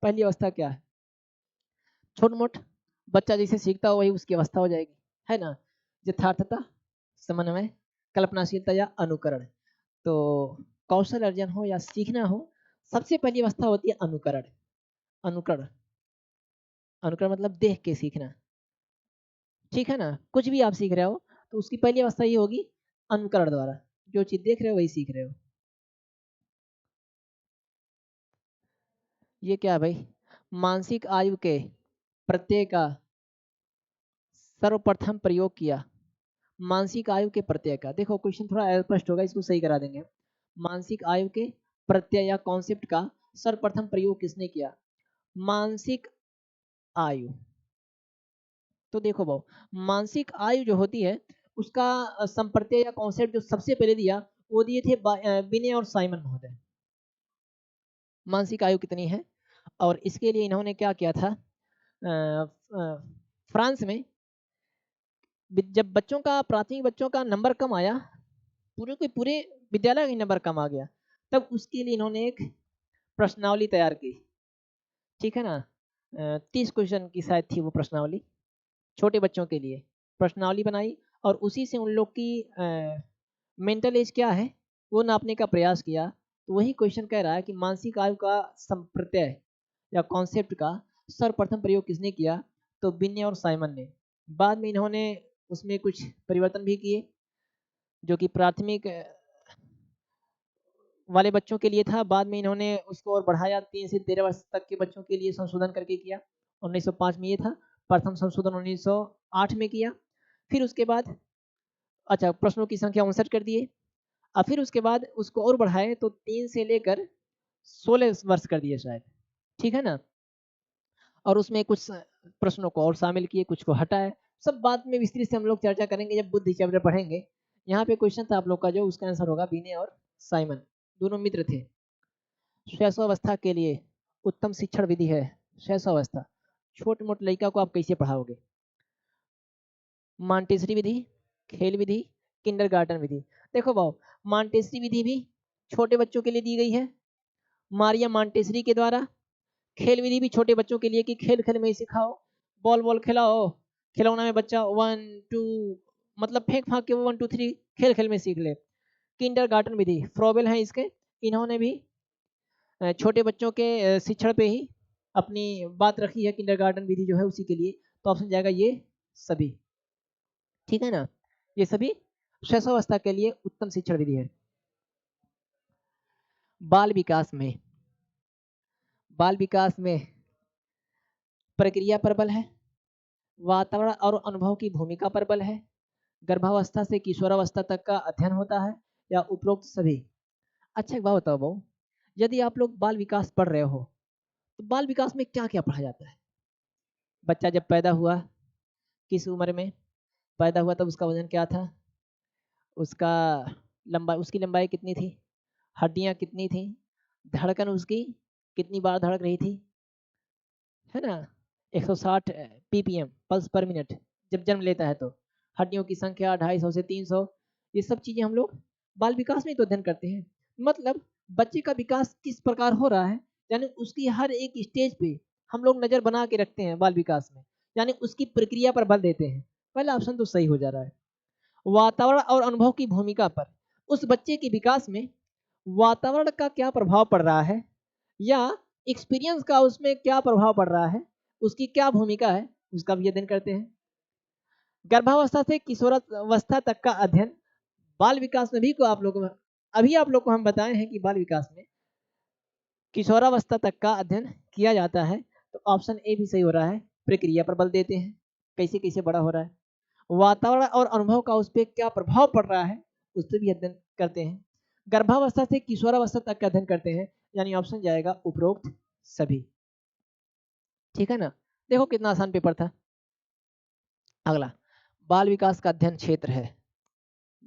पहली अवस्था क्या है, छोट मोट बच्चा जैसे सीखता हो वही उसकी अवस्था हो जाएगी, है ना। यथार्थता, समन्वय, कल्पनाशीलता या अनुकरण। तो कौशल अर्जन हो या सीखना हो, सबसे पहली अवस्था होती है अनुकरण। अनुकरण, अनुकरण मतलब देख के सीखना, ठीक है ना। कुछ भी आप सीख रहे हो तो उसकी पहली अवस्था ये होगी अनुकरण द्वारा, जो चीज देख रहे हो वही सीख रहे हो। ये क्या है भाई, मानसिक आयु के प्रत्यय का सर्वप्रथम प्रयोग किया। मानसिक आयु के प्रत्यय का, देखो क्वेश्चन थोड़ा अस्पष्ट होगा, इसको सही करा देंगे। मानसिक आयु के प्रत्यय या कॉन्सेप्ट का सर्वप्रथम प्रयोग किसने किया, मानसिक आयु। तो देखो भाव मानसिक आयु जो होती है उसका संप्रत्यय या कॉन्सेप्ट जो सबसे पहले दिया वो दिए थे बिने और साइमन महोदय। मानसिक आयु कितनी है, और इसके लिए इन्होंने क्या किया था, फ्रांस में जब बच्चों का, प्राथमिक बच्चों का नंबर कम आया, पूरे के पूरे विद्यालय का नंबर कम आ गया, तब उसके लिए इन्होंने एक प्रश्नावली तैयार की, ठीक है ना। 30 क्वेश्चन की शायद थी वो प्रश्नावली, छोटे बच्चों के लिए प्रश्नावली बनाई, और उसी से उन लोग की मेंटल एज क्या है वो नापने का प्रयास किया। तो वही क्वेश्चन कह रहा है कि मानसिक आयु का संप्रत्यय या कॉन्सेप्ट का सर्वप्रथम प्रयोग किसने किया, तो बिन्ने और साइमन ने। बाद में इन्होंने उसमें कुछ परिवर्तन भी किए, जो कि प्राथमिक वाले बच्चों के लिए था, बाद में इन्होंने उसको और बढ़ाया, 3 से 13 वर्ष तक के बच्चों के लिए संशोधन करके किया। 1905 में ये था, प्रथम संशोधन 1908 में किया। फिर उसके बाद अच्छा प्रश्नों की संख्या 59 कर दिए, और फिर उसके बाद उसको और बढ़ाए तो 3 से लेकर 16 वर्ष कर दिए शायद, ठीक है ना। और उसमें कुछ प्रश्नों को और शामिल किए, कुछ को हटाए, सब बाद में विस्तृत से हम लोग चर्चा करेंगे जब बुद्धि चैप्टर पढ़ेंगे। यहाँ पे क्वेश्चन था आप लोग का, जो उसका आंसर होगा बिने और साइमन, दोनों मित्र थे। शैशवावस्था के लिए उत्तम शिक्षण विधि है शैशवावस्था। छोटे मोटे लड़का को आप कैसे पढ़ाओगे, मांटेसरी विधि, खेल विधि, किंडरगार्टन विधि। देखो भाव मांटेसरी विधि भी छोटे बच्चों के लिए दी गई है, मारिया मांटेसरी के द्वारा। खेल विधि भी छोटे बच्चों के लिए कि खेल खेल में ही सिखाओ, बॉल बॉल खिलाओ, खिलौना में बच्चा 1 2 मतलब फेंक फांक के वो 1 2 3 खेल खेल में सीख ले। किंडरगार्टन विधि फ्रोबेल है इसके, इन्होंने भी छोटे बच्चों के शिक्षण पे ही अपनी बात रखी है, किंडरगार्टन विधि जो है उसी के लिए। तो ऑप्शन जाएगा ये सभी, ठीक है ना। ये सभी शैशवावस्था के लिए उत्तम शिक्षण विधि है। बाल विकास में, बाल विकास में प्रक्रिया पर बल है, वातावरण और अनुभव की भूमिका पर बल है, गर्भावस्था से किशोरावस्था तक का अध्ययन होता है या उपरोक्त सभी? अच्छा एक बात बताओ बहू, यदि आप लोग बाल विकास पढ़ रहे हो तो बाल विकास में क्या क्या पढ़ा जाता है? बच्चा जब पैदा हुआ किस उम्र में पैदा हुआ, तब उसका वजन क्या था, उसका उसकी लंबाई कितनी थी, हड्डियां कितनी थी, धड़कन उसकी कितनी बार धड़क रही थी, है ना, 160 पीपीएम पल्स पर मिनट जब जन्म लेता है, तो हड्डियों की संख्या 250 से 300, ये सब चीजें हम लोग बाल विकास में तो अध्ययन करते हैं। मतलब बच्चे का विकास किस प्रकार हो रहा है, यानी उसकी हर एक स्टेज पे हम लोग नजर बना के रखते हैं बाल विकास में, यानी उसकी प्रक्रिया पर बल देते हैं। पहला ऑप्शन तो सही हो जा रहा है। वातावरण और अनुभव की भूमिका पर, उस बच्चे के विकास में वातावरण का क्या प्रभाव पड़ रहा है या एक्सपीरियंस का उसमें क्या प्रभाव पड़ रहा है, उसकी क्या भूमिका है, उसका भी अध्ययन करते हैं। गर्भावस्था से किशोरावस्था तक का अध्ययन बाल विकास में भी को आप लोगों अभी आप लोग को हम बताए हैं कि बाल विकास में किशोरावस्था तक का अध्ययन किया जाता है, तो ऑप्शन ए भी सही हो रहा है। प्रक्रिया पर बल देते हैं, कैसे कैसे बड़ा हो रहा है, वातावरण और अनुभव का उस पर क्या प्रभाव पड़ रहा है, उस पर भी अध्ययन करते हैं। गर्भावस्था से किशोरावस्था तक का अध्ययन करते हैं, यानी ऑप्शन जाएगा उपरोक्त सभी। ठीक है ना, देखो कितना आसान पेपर था। अगला बाल विकास का अध्ययन क्षेत्र है।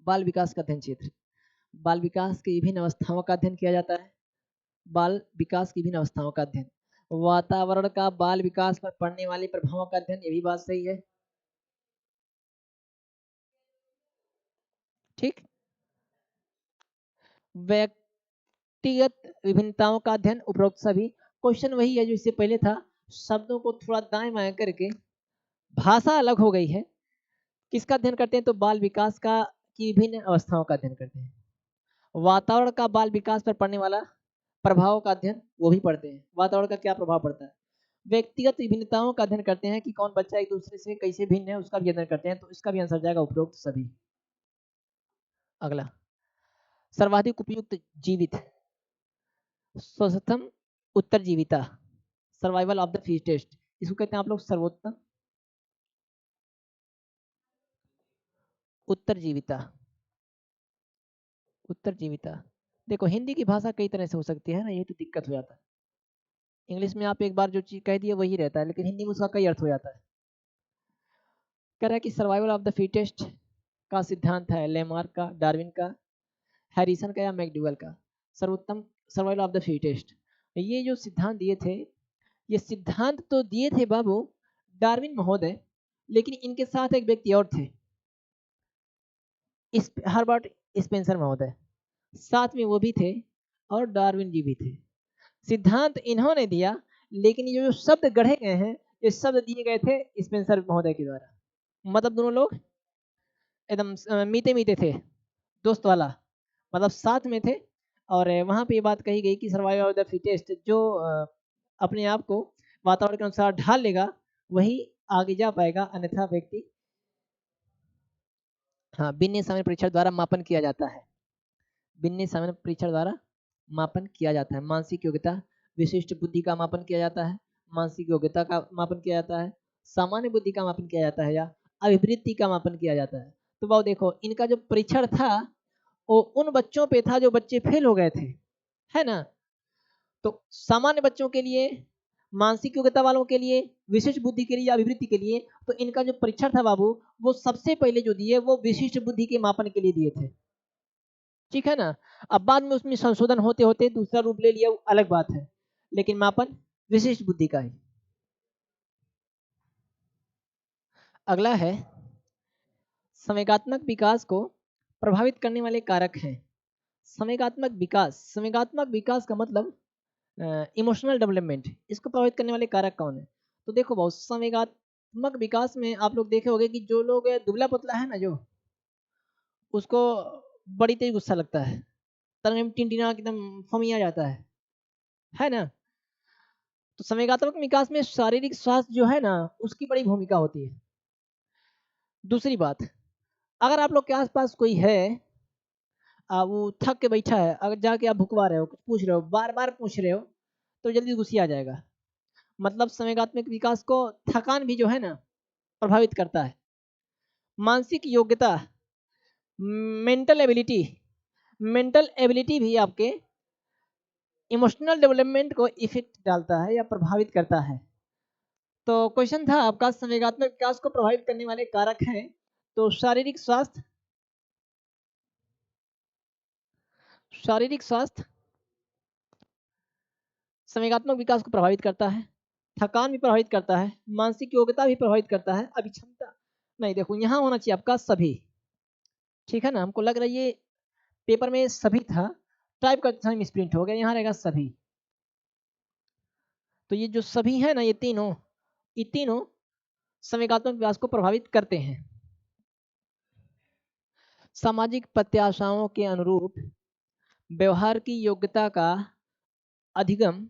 बाल विकास का अध्ययन क्षेत्र, बाल विकास की विभिन्न अवस्थाओं का अध्ययन किया जाता है। बाल विकास की विभिन्न अवस्थाओं का अध्ययन, वातावरण का बाल विकास पर पड़ने वाले प्रभावों का अध्ययन, ये भी बात सही है। ठीक, व्यक्तिगत विभिन्नताओं का अध्ययन उपरोक्त सभी। क्वेश्चन वही है जो इससे पहले था, शब्दों को थोड़ा दाएं बाएं करके भाषा अलग हो गई है। किसका अध्ययन करते हैं, तो बाल विकास का की विभिन्न अवस्थाओं का अध्ययन करते हैं। वातावरण का बाल विकास पर पड़ने वाला प्रभाव का अध्ययन वो भी पढ़ते हैं, वातावरण का क्या प्रभाव पड़ता है। व्यक्तिगत विभिन्नताओं का अध्ययन करते हैं कि कौन बच्चा एक दूसरे से कैसे भिन्न है, उसका भी अध्ययन करते हैं, तो इसका भी आंसर जाएगा उपरोक्त सभी। अगला सर्वाधिक उपयुक्त जीवित, सर्वोत्तम उत्तर जीविता, सर्वाइवल ऑफ द फिटेस्ट, इसको कहते हैं आप लोग सर्वोत्तम उत्तर जीविता। उत्तर जीविता, देखो हिंदी की भाषा कई तरह से हो सकती है ना, ये तो दिक्कत हो जाता है। इंग्लिश में आप एक बार जो चीज कह दिए वही रहता है, लेकिन हिंदी में उसका कई अर्थ हो जाता है। कह रहा है कि सर्वाइवल ऑफ द फिटेस्ट का सिद्धांत है लेमार्क का, डार्विन का, हैरिसन का या मैकडूगल का। सर्वोत्तम सर्वाइवल ऑफ द फिटेस्ट, ये जो सिद्धांत दिए थे, ये सिद्धांत तो दिए थे बाबू डार्विन महोदय, लेकिन इनके साथ एक व्यक्ति और थे, इस हर्बर्ट स्पेंसर महोदय, साथ में वो भी थे और डार्विन जी भी थे। सिद्धांत इन्होंने दिया, लेकिन ये जो शब्द गढ़े गए हैं, ये शब्द दिए गए थे स्पेंसर महोदय के द्वारा। मतलब दोनों लोग एकदम मीते मीते थे, दोस्त वाला, मतलब साथ में थे। और वहाँ पे ये बात कही गई कि सर्वाइवल ऑफ द फिटेस्ट, जो अपने आप को वातावरण के अनुसार ढाल लेगा वही आगे जा पाएगा, अन्यथा व्यक्ति, हाँ, बिन्नी सामान्य परीक्षण द्वारा मापन किया जाता है। बिन्नी सामान्य परीक्षण द्वारा मापन किया जाता है। मानसिक योग्यता, विशिष्ट बुद्धि का मापन किया जाता है, मानसिक योग्यता का मापन किया जाता है, सामान्य बुद्धि का मापन किया जाता है या अभिवृत्ति का मापन किया जाता है। तो वो देखो इनका जो परीक्षण था वो उन बच्चों पे था जो बच्चे फेल हो गए थे, है ना। तो सामान्य बच्चों के लिए, मानसिक योग्यता वालों के लिए, विशिष्ट बुद्धि के लिए या अभिवृत्ति के लिए, तो इनका जो परीक्षण था बाबू, वो सबसे पहले जो दिए वो विशिष्ट बुद्धि के मापन के लिए दिए थे। ठीक है ना, अब बाद में उसमें संशोधन होते होते दूसरा रूप ले लिया, वो अलग बात है, लेकिन मापन विशिष्ट बुद्धि का है। अगला है संवेगात्मक विकास को प्रभावित करने वाले कारक हैं। संवेगात्मक विकास, संवेगात्मक विकास का मतलब इमोशनल डेवलपमेंट, इसको प्रभावित करने वाले कारक कौन है। तो देखो बहुत संवेगात्मक विकास में आप लोग देखे होंगे कि जो लोग दुबला पतला है ना, जो उसको बड़ी तेज गुस्सा लगता है, तरंग में टिनटिना एकदम फमिया जाता है ना। तो संवेगात्मक विकास में शारीरिक स्वास्थ्य जो है ना, उसकी बड़ी भूमिका होती है। दूसरी बात, अगर आप लोग के आसपास कोई है, वो थक के बैठा है, अगर जाके आप भुकवा रहे हो, कुछ पूछ रहे हो, बार बार पूछ रहे हो, तो जल्दी गुस्से आ जाएगा। मतलब संवेगात्मक विकास को थकान भी जो है ना प्रभावित करता है। मानसिक योग्यता, मेंटल एबिलिटी, मेंटल एबिलिटी भी आपके इमोशनल डेवलपमेंट को इफेक्ट डालता है या प्रभावित करता है। तो क्वेश्चन था आपका, संवेगात्मक विकास को प्रभावित करने वाले कारक हैं, तो शारीरिक स्वास्थ्य, शारीरिक स्वास्थ्य संवेगात्मक विकास को प्रभावित करता है, थकान भी प्रभावित करता है, मानसिक योग्यता भी प्रभावित करता है, अभिक्षमता नहीं, देखो यहाँ होना चाहिए आपका सभी, ठीक है ना। हमको लग रहा है ये पेपर में सभी था, टाइप करते समय मिसप्रिंट हो गया, यहाँ रहेगा सभी। तो ये जो सभी है ना, ये तीनों संवेगात्मक विकास को प्रभावित करते हैं। सामाजिक प्रत्याशाओं के अनुरूप व्यवहार की योग्यता का अधिगम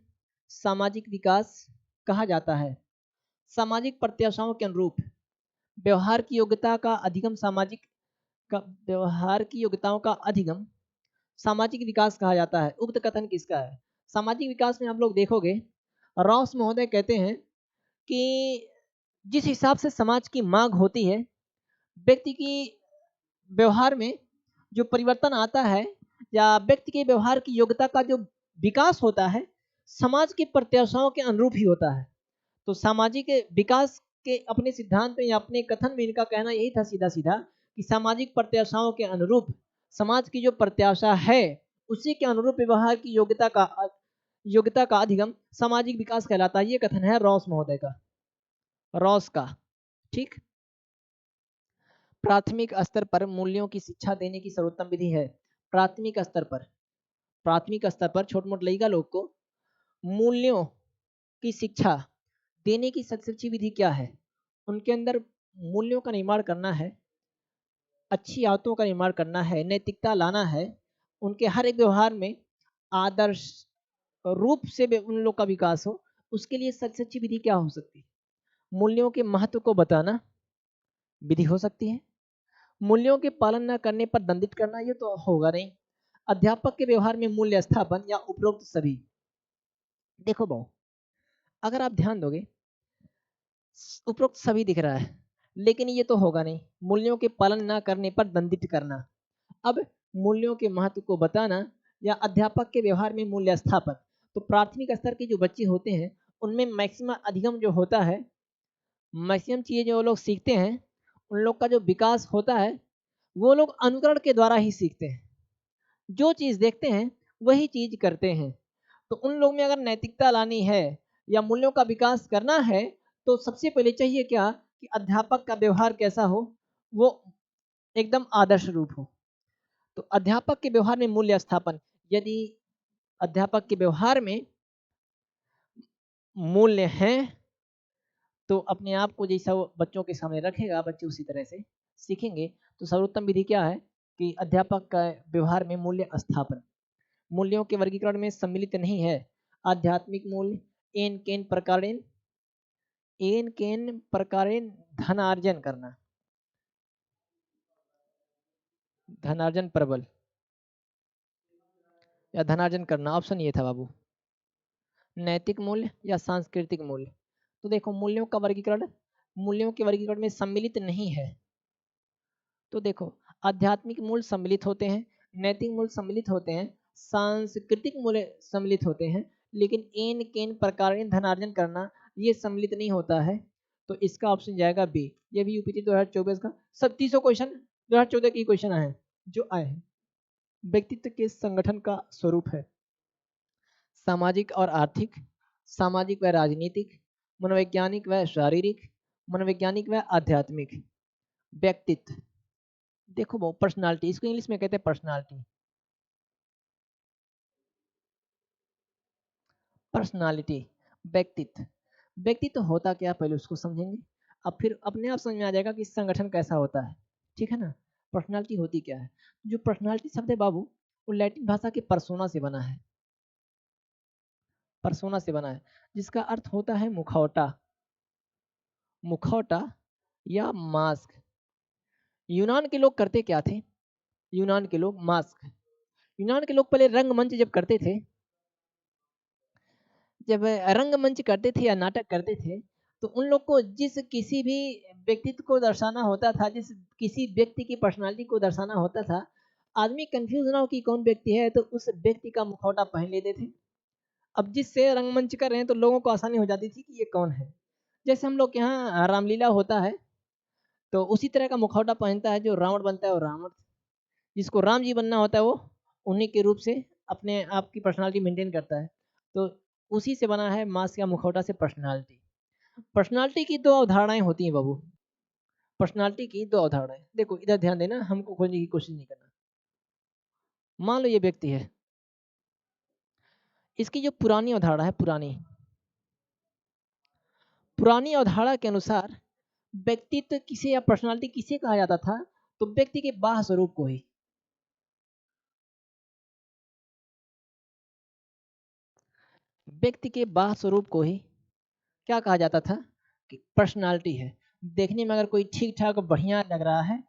सामाजिक विकास कहा जाता है। सामाजिक प्रत्याशाओं के अनुरूप व्यवहार की योग्यता का अधिगम व्यवहार की योग्यताओं का अधिगम सामाजिक विकास कहा जाता है। उक्त कथन किसका है? सामाजिक विकास में आप लोग देखोगे, रॉस महोदय कहते हैं कि जिस हिसाब से समाज की मांग होती है, व्यक्ति की व्यवहार में जो परिवर्तन आता है या व्यक्ति के व्यवहार की योग्यता का जो विकास होता है, समाज की प्रत्याशाओं के अनुरूप ही होता है। तो सामाजिक विकास के अपने सिद्धांत में या अपने कथन में इनका कहना यही था सीधा सीधा कि सामाजिक प्रत्याशाओं के अनुरूप समाज की जो प्रत्याशा है उसी के अनुरूप व्यवहार की योग्यता का अधिगम सामाजिक विकास कहलाता है। ये कथन है रॉस महोदय का, रॉस का, ठीक। प्राथमिक स्तर पर मूल्यों की शिक्षा देने की सर्वोत्तम विधि है। प्राथमिक स्तर पर छोट मोट लगेगा लोग को, मूल्यों की शिक्षा देने की सबसे अच्छी विधि क्या है? उनके अंदर मूल्यों का निर्माण करना है, अच्छी आदतों का निर्माण करना है, नैतिकता लाना है, उनके हर एक व्यवहार में आदर्श रूप से उन लोग का विकास हो। उसके लिए सबसे अच्छी विधि क्या हो सकती है? मूल्यों के महत्व को बताना विधि हो सकती है। मूल्यों के पालन न करने पर दंडित करना, ये तो होगा नहीं। अध्यापक के व्यवहार में मूल्य स्थापन या उपरोक्त सभी। देखो बहु, अगर आप ध्यान दोगे उपरोक्त सभी दिख रहा है, लेकिन ये तो होगा नहीं। मूल्यों के पालन न करने पर दंडित करना, अब मूल्यों के महत्व को बताना या अध्यापक के व्यवहार में मूल्य स्थापन। तो प्राथमिक स्तर के जो बच्चे होते हैं उनमें मैक्सिमम अधिगम जो होता है, मैक्सिमम चीज़ें जो लोग सीखते हैं, उन लोग का जो विकास होता है वो लोग अनुकरण के द्वारा ही सीखते हैं। जो चीज़ देखते हैं वही चीज़ करते हैं। तो उन लोग में अगर नैतिकता लानी है या मूल्यों का विकास करना है तो सबसे पहले चाहिए क्या कि अध्यापक का व्यवहार कैसा हो, वो एकदम आदर्श रूप हो। तो अध्यापक के व्यवहार में मूल्य स्थापन, यदि अध्यापक के व्यवहार में मूल्य हैं तो अपने आप को जैसा वो बच्चों के सामने रखेगा, बच्चे उसी तरह से सीखेंगे। तो सर्वोत्तम विधि क्या है कि अध्यापक का व्यवहार में मूल्य स्थापन। मूल्यों के वर्गीकरण में सम्मिलित नहीं है आध्यात्मिक मूल्य, एन केन प्रकारेण धनार्जन करना, धनार्जन प्रबल या धनार्जन करना, ऑप्शन ये था बाबू, नैतिक मूल्य या सांस्कृतिक मूल्य। तो देखो मूल्यों का वर्गीकरण मूल्यों के वर्गीकरण में सम्मिलित नहीं है। तो देखो आध्यात्मिक मूल्य सम्मिलित होते हैं, नैतिक मूल्य सम्मिलित होते हैं, सांस्कृतिक मूल्य सम्मिलित होते हैं, लेकिन एन केन प्रकार धनार्जन करना ये सम्मिलित नहीं होता है। तो इसका ऑप्शन जाएगा बी। ये भी यूपीटी 2024 का 3700 क्वेश्चन 2014 की क्वेश्चन आए हैं जो आए हैं। व्यक्तित्व के संगठन का स्वरूप है सामाजिक और आर्थिक, सामाजिक व राजनीतिक, मनोवैज्ञानिक व शारीरिक, मनोवैज्ञानिक व आध्यात्मिक। व्यक्तित्व, देखो वो पर्सनालिटी, इसको इंग्लिश में कहते हैं पर्सनालिटी। पर्सनालिटी, व्यक्तित्व, व्यक्तित्व होता क्या पहले उसको समझेंगे, अब फिर अपने आप समझ में आ जाएगा कि संगठन कैसा होता है, ठीक है ना। पर्सनालिटी होती क्या है? जो पर्सनालिटी शब्द है बाबू वो लैटिन भाषा के परसोना से बना है, परसोना से बना है, जिसका अर्थ होता है मुखौटा, मुखौटा या मास्क। यूनान के लोग करते क्या थे? यूनान के लोग मास्क, यूनान के लोग पहले रंगमंच जब करते थे, जब रंगमंच करते थे या नाटक करते थे तो उन लोग को जिस किसी भी व्यक्तित्व को दर्शाना होता था, जिस किसी व्यक्ति की पर्सनालिटी को दर्शाना होता था, आदमी कंफ्यूज ना हो कि कौन व्यक्ति है, तो उस व्यक्ति का मुखौटा पहन लेते थे। अब जिससे रंगमंच कर रहे हैं तो लोगों को आसानी हो जाती थी कि ये कौन है। जैसे हम लोग के यहाँ रामलीला होता है, तो उसी तरह का मुखौटा पहनता है जो रावण बनता है, वो रावण। जिसको राम जी बनना होता है वो उन्हीं के रूप से अपने आप की पर्सनालिटी मेंटेन करता है। तो उसी से बना है मास्क या मुखौटा से पर्सनालिटी। पर्सनालिटी की दो अवधारणाएं होती हैं बाबू। पर्सनालिटी की दो अवधारणाएं, देखो इधर ध्यान देना, हमको खोजने की कोशिश नहीं करना। मान लो ये व्यक्ति है, इसकी जो पुरानी अवधारणा है, पुरानी अवधारणा के अनुसार व्यक्तित्व किसे या पर्सनालिटी किसे कहा जाता था, तो व्यक्ति के बाह्य स्वरूप को ही। व्यक्ति के बाह्य स्वरूप को ही क्या कहा जाता था कि पर्सनालिटी है। देखने में अगर कोई ठीक ठाक बढ़िया लग रहा है,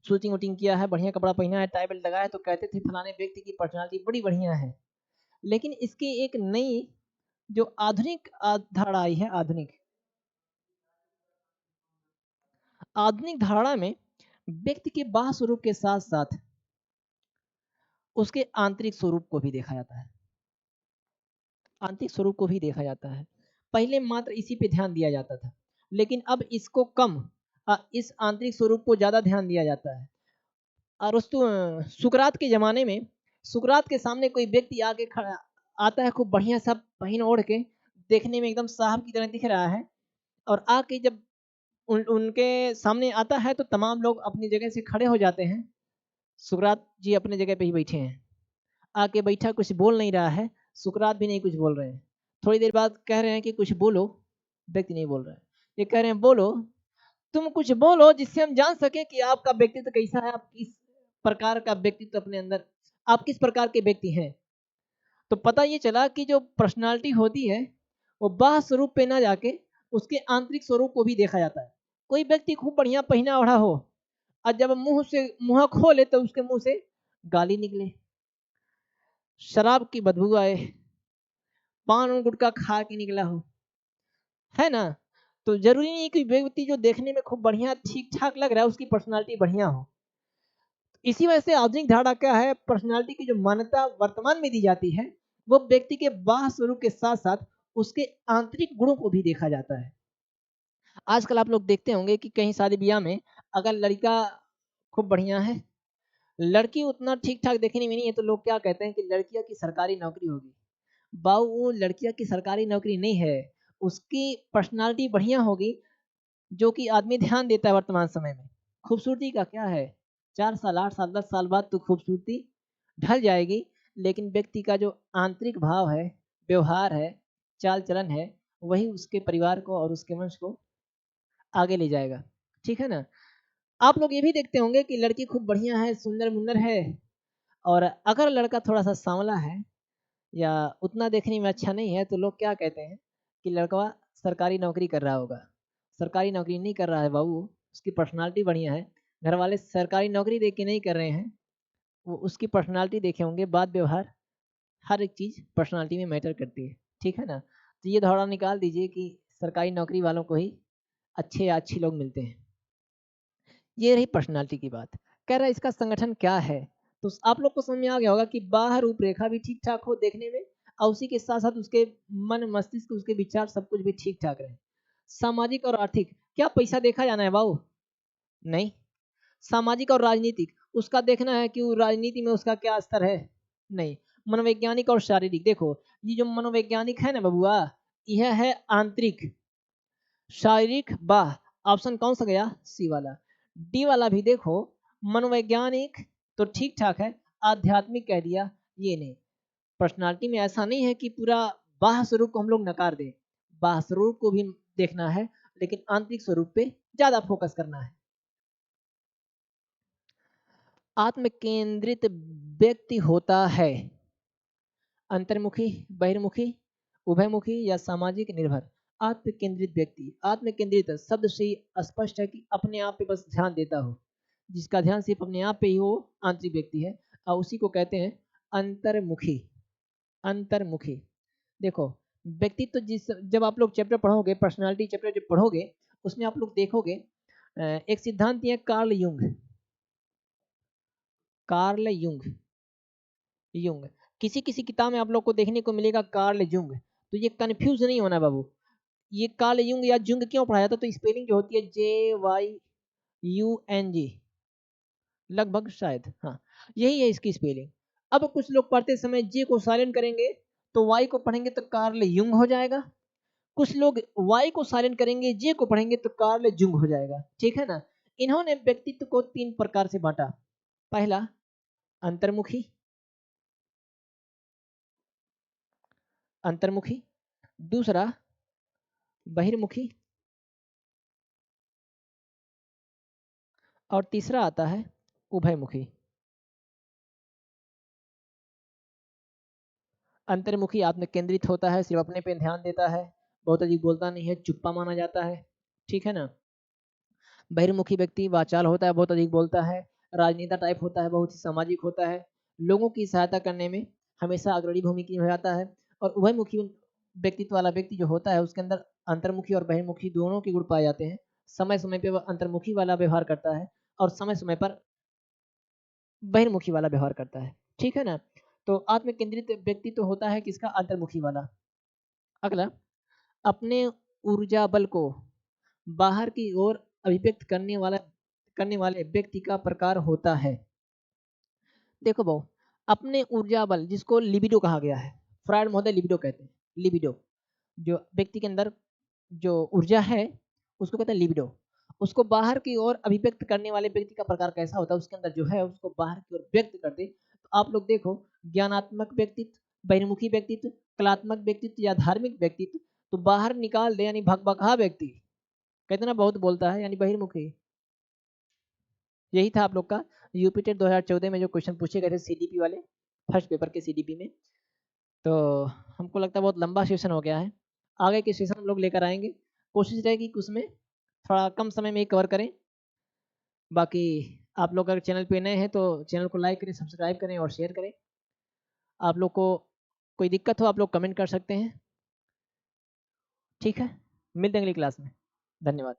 शूटिंग वूटिंग किया है, बढ़िया कपड़ा पहना है, टाई बेल्ट लगाया है, तो कहते थे फलाने व्यक्ति की पर्सनालिटी बड़ी बढ़िया है। लेकिन इसकी एक नई जो आधुनिक धारणा आई है, आधुनिक धारणा में व्यक्ति के बाह्य स्वरूप के साथ साथ उसके आंतरिक स्वरूप को भी देखा जाता है। आंतरिक स्वरूप को भी देखा जाता है। पहले मात्र इसी पे ध्यान दिया जाता था, लेकिन अब इसको कम, इस आंतरिक स्वरूप को ज्यादा ध्यान दिया जाता है। अरस्तु सुकरात के ज़माने में, सुकरात के सामने कोई व्यक्ति आके खड़ा आता है, खूब बढ़िया सा पहन ओढ़ के, देखने में एकदम साहब की तरह दिख रहा है, और आके जब उनके सामने आता है तो तमाम लोग अपनी जगह से खड़े हो जाते हैं। सुकरात जी अपने जगह पे ही बैठे हैं, आके बैठा, कुछ बोल नहीं रहा है, सुकरात भी नहीं कुछ बोल रहे हैं। थोड़ी देर बाद कह रहे हैं कि कुछ बोलो, व्यक्ति नहीं बोल रहा है। ये कह रहे हैं बोलो, तुम कुछ बोलो जिससे हम जान सके कि आपका व्यक्तित्व कैसा है, आप किस प्रकार का व्यक्तित्व अपने अंदर, आप किस प्रकार के व्यक्ति हैं। तो पता ये चला कि जो पर्सनालिटी होती है वो बाह्य स्वरूप पे ना जाके उसके आंतरिक स्वरूप को भी देखा जाता है। कोई व्यक्ति खूब बढ़िया पहना ओढ़ा हो, और जब मुंह से मुंह खोले तो उसके मुंह से गाली निकले, शराब की बदबू आए, पान और गुटखा खा के निकला हो, है ना। तो जरूरी नहीं कि व्यक्ति जो देखने में खूब बढ़िया ठीक ठाक लग रहा है उसकी पर्सनालिटी बढ़िया हो। इसी वजह से आधुनिक धारणा क्या है, पर्सनालिटी की जो मान्यता वर्तमान में दी जाती है, वो व्यक्ति के बाह्य स्वरूप के साथ साथ उसके आंतरिक गुणों को भी देखा जाता है। आजकल आप लोग देखते होंगे कि कहीं शादी ब्याह में अगर लड़का खूब बढ़िया है, लड़की उतना ठीक ठाक देखने में नहीं है, तो लोग क्या कहते हैं कि लड़कियां की सरकारी नौकरी होगी। बाबू वो लड़कियां की सरकारी नौकरी नहीं है, उसकी पर्सनालिटी बढ़िया होगी, जो कि आदमी ध्यान देता है वर्तमान समय में। खूबसूरती का क्या है, 4 साल 8 साल 10 साल बाद तो खूबसूरती ढल जाएगी, लेकिन व्यक्ति का जो आंतरिक भाव है, व्यवहार है, चाल चलन है, वही उसके परिवार को और उसके वंश को आगे ले जाएगा। ठीक है ना। आप लोग ये भी देखते होंगे कि लड़की खूब बढ़िया है, सुंदर मुंदर है, और अगर लड़का थोड़ा सा सांवला है या उतना देखने में अच्छा नहीं है, तो लोग क्या कहते हैं कि लड़का सरकारी नौकरी कर रहा होगा। सरकारी नौकरी नहीं कर रहा है बाबू, उसकी पर्सनालिटी बढ़िया है। घर वाले सरकारी नौकरी देख के नहीं कर रहे हैं, वो उसकी पर्सनालिटी देखे होंगे, बात व्यवहार, हर एक चीज़ पर्सनालिटी में मैटर करती है। ठीक है ना। तो ये दौड़ा निकाल दीजिए कि सरकारी नौकरी वालों को ही अच्छे या अच्छी लोग मिलते हैं। ये रही पर्सनालिटी की बात। कह रहा है इसका संगठन क्या है, तो आप लोग को समझ में आ गया होगा कि बाहर रूपरेखा भी ठीक ठाक हो देखने में, और उसी के साथ साथ उसके मन मस्तिष्क, उसके विचार, सब कुछ भी ठीक ठाक रहे। सामाजिक और आर्थिक, क्या पैसा देखा जाना है बाबू? नहीं। सामाजिक और राजनीतिक, उसका देखना है कि वो राजनीति में उसका क्या स्तर है? नहीं। मनोवैज्ञानिक और शारीरिक, देखो ये जो मनोवैज्ञानिक है ना बबुआ, यह है आंतरिक। शारीरिक बाह, ऑप्शन कौन सा गया? सी वाला। डी वाला भी देखो, मनोवैज्ञानिक तो ठीक ठाक है, आध्यात्मिक कह दिया, ये नहीं। पर्सनालिटी में ऐसा नहीं है कि पूरा बाह्य स्वरूप को हम लोग नकार दें, बाह्य स्वरूप को भी देखना है, लेकिन आंतरिक स्वरूप पे ज्यादा फोकस करना है। आत्म केंद्रित व्यक्ति होता है अंतर्मुखी, बहिर्मुखी, उभयमुखी या सामाजिक निर्भर। आत्म केंद्रित व्यक्ति, आत्म केंद्रित शब्द से ही स्पष्ट है कि अपने आप पे बस ध्यान देता हो, जिसका ध्यान सिर्फ अपने आप पे ही हो, आंतरिक व्यक्ति है, और उसी को कहते हैं अंतर्मुखी। अंतर्मुखी, देखो व्यक्तित्व जिस जब आप लोग चैप्टर पढ़ोगे, पर्सनालिटी चैप्टर जब पढ़ोगे, उसमें आप लोग देखोगे एक सिद्धांत ये है Carl Jung. Carl Jung, Jung किसी किसी किताब में आप लोग को देखने को मिलेगा कार्ल जुंग, तो ये कंफ्यूज नहीं होना बाबू। ये कार्ल युंग या जुंग क्यों पढ़ाया जाता, तो स्पेलिंग जो होती है JYUNG लगभग, शायद हाँ यही है इसकी स्पेलिंग। अब कुछ लोग पढ़ते समय जे को साइलेंट करेंगे तो वाई को पढ़ेंगे तो कार्ल युंग हो जाएगा, कुछ लोग वाई को साइलेंट करेंगे जे को पढ़ेंगे तो कार्ल जुंग हो जाएगा, ठीक है ना। इन्होंने व्यक्तित्व को 3 प्रकार से बांटा। पहला अंतर्मुखी, अंतर्मुखी, दूसरा बहिर्मुखी, और तीसरा आता है उभयमुखी। अंतर्मुखी आत्म केंद्रित होता है, सिर्फ अपने पे ध्यान देता है, बहुत अधिक बोलता नहीं है, चुप्पा माना जाता है, ठीक है ना। बहिर्मुखी व्यक्ति वाचाल होता है, बहुत अधिक बोलता है, राजनेता टाइप होता है, बहुत ही सामाजिक होता है, लोगों की सहायता करने में हमेशा अग्रणी भूमिका निभाता है। और उभयमुखी व्यक्तित्व वाला व्यक्ति जो होता है उसके अंदर अंतर्मुखी और बहिर्मुखी दोनों के गुण पाए जाते हैं। समय समय पे वह अंतर्मुखी वाला व्यवहार करता है और समय समय पर बहिर्मुखी वाला व्यवहार करता है, ठीक है ना। तो आत्म केंद्रित व्यक्ति तो होता है किसका, अंतर्मुखी वाला। अगला, अपने ऊर्जा बल को बाहर की ओर अभिव्यक्त करने वाले व्यक्ति का प्रकार होता है। देखो बहु, अपने ऊर्जा बल जिसको लिबिडो कहा गया है, फ्रायड महोदय लिबिडो कहते हैं, लिबिडो जो व्यक्ति के अंदर जो ऊर्जा है उसको कहते हैं लिबिडो। उसको बाहर की ओर अभिव्यक्त करने वाले व्यक्ति का प्रकार कैसा होता है, उसके अंदर जो है उसको बाहर की ओर व्यक्त कर दे। तो आप लोग देखो, ज्ञानात्मक व्यक्तित्व, बहिर्मुखी व्यक्तित्व, कलात्मक व्यक्तित्व या धार्मिक व्यक्तित्व, तो बाहर निकाल दे यानी भकभका व्यक्ति, कहते ना बहुत बोलता है यानी बहिर्मुखी। यही था आप लोग का यूपीटेट 2014 में जो क्वेश्चन पूछे गए थे सीडीपी वाले, फर्स्ट पेपर के सीडीपी में। तो हमको लगता है बहुत लंबा सेशन हो गया है, आगे के सेशन हम लोग लेकर आएंगे, कोशिश रहेगी कि उसमें थोड़ा कम समय में ही कवर करें। बाकी आप लोग अगर चैनल पे नए हैं तो चैनल को लाइक करें, सब्सक्राइब करें और शेयर करें। आप लोग को कोई दिक्कत हो आप लोग कमेंट कर सकते हैं, ठीक है। मिलते हैं अगली क्लास में, धन्यवाद।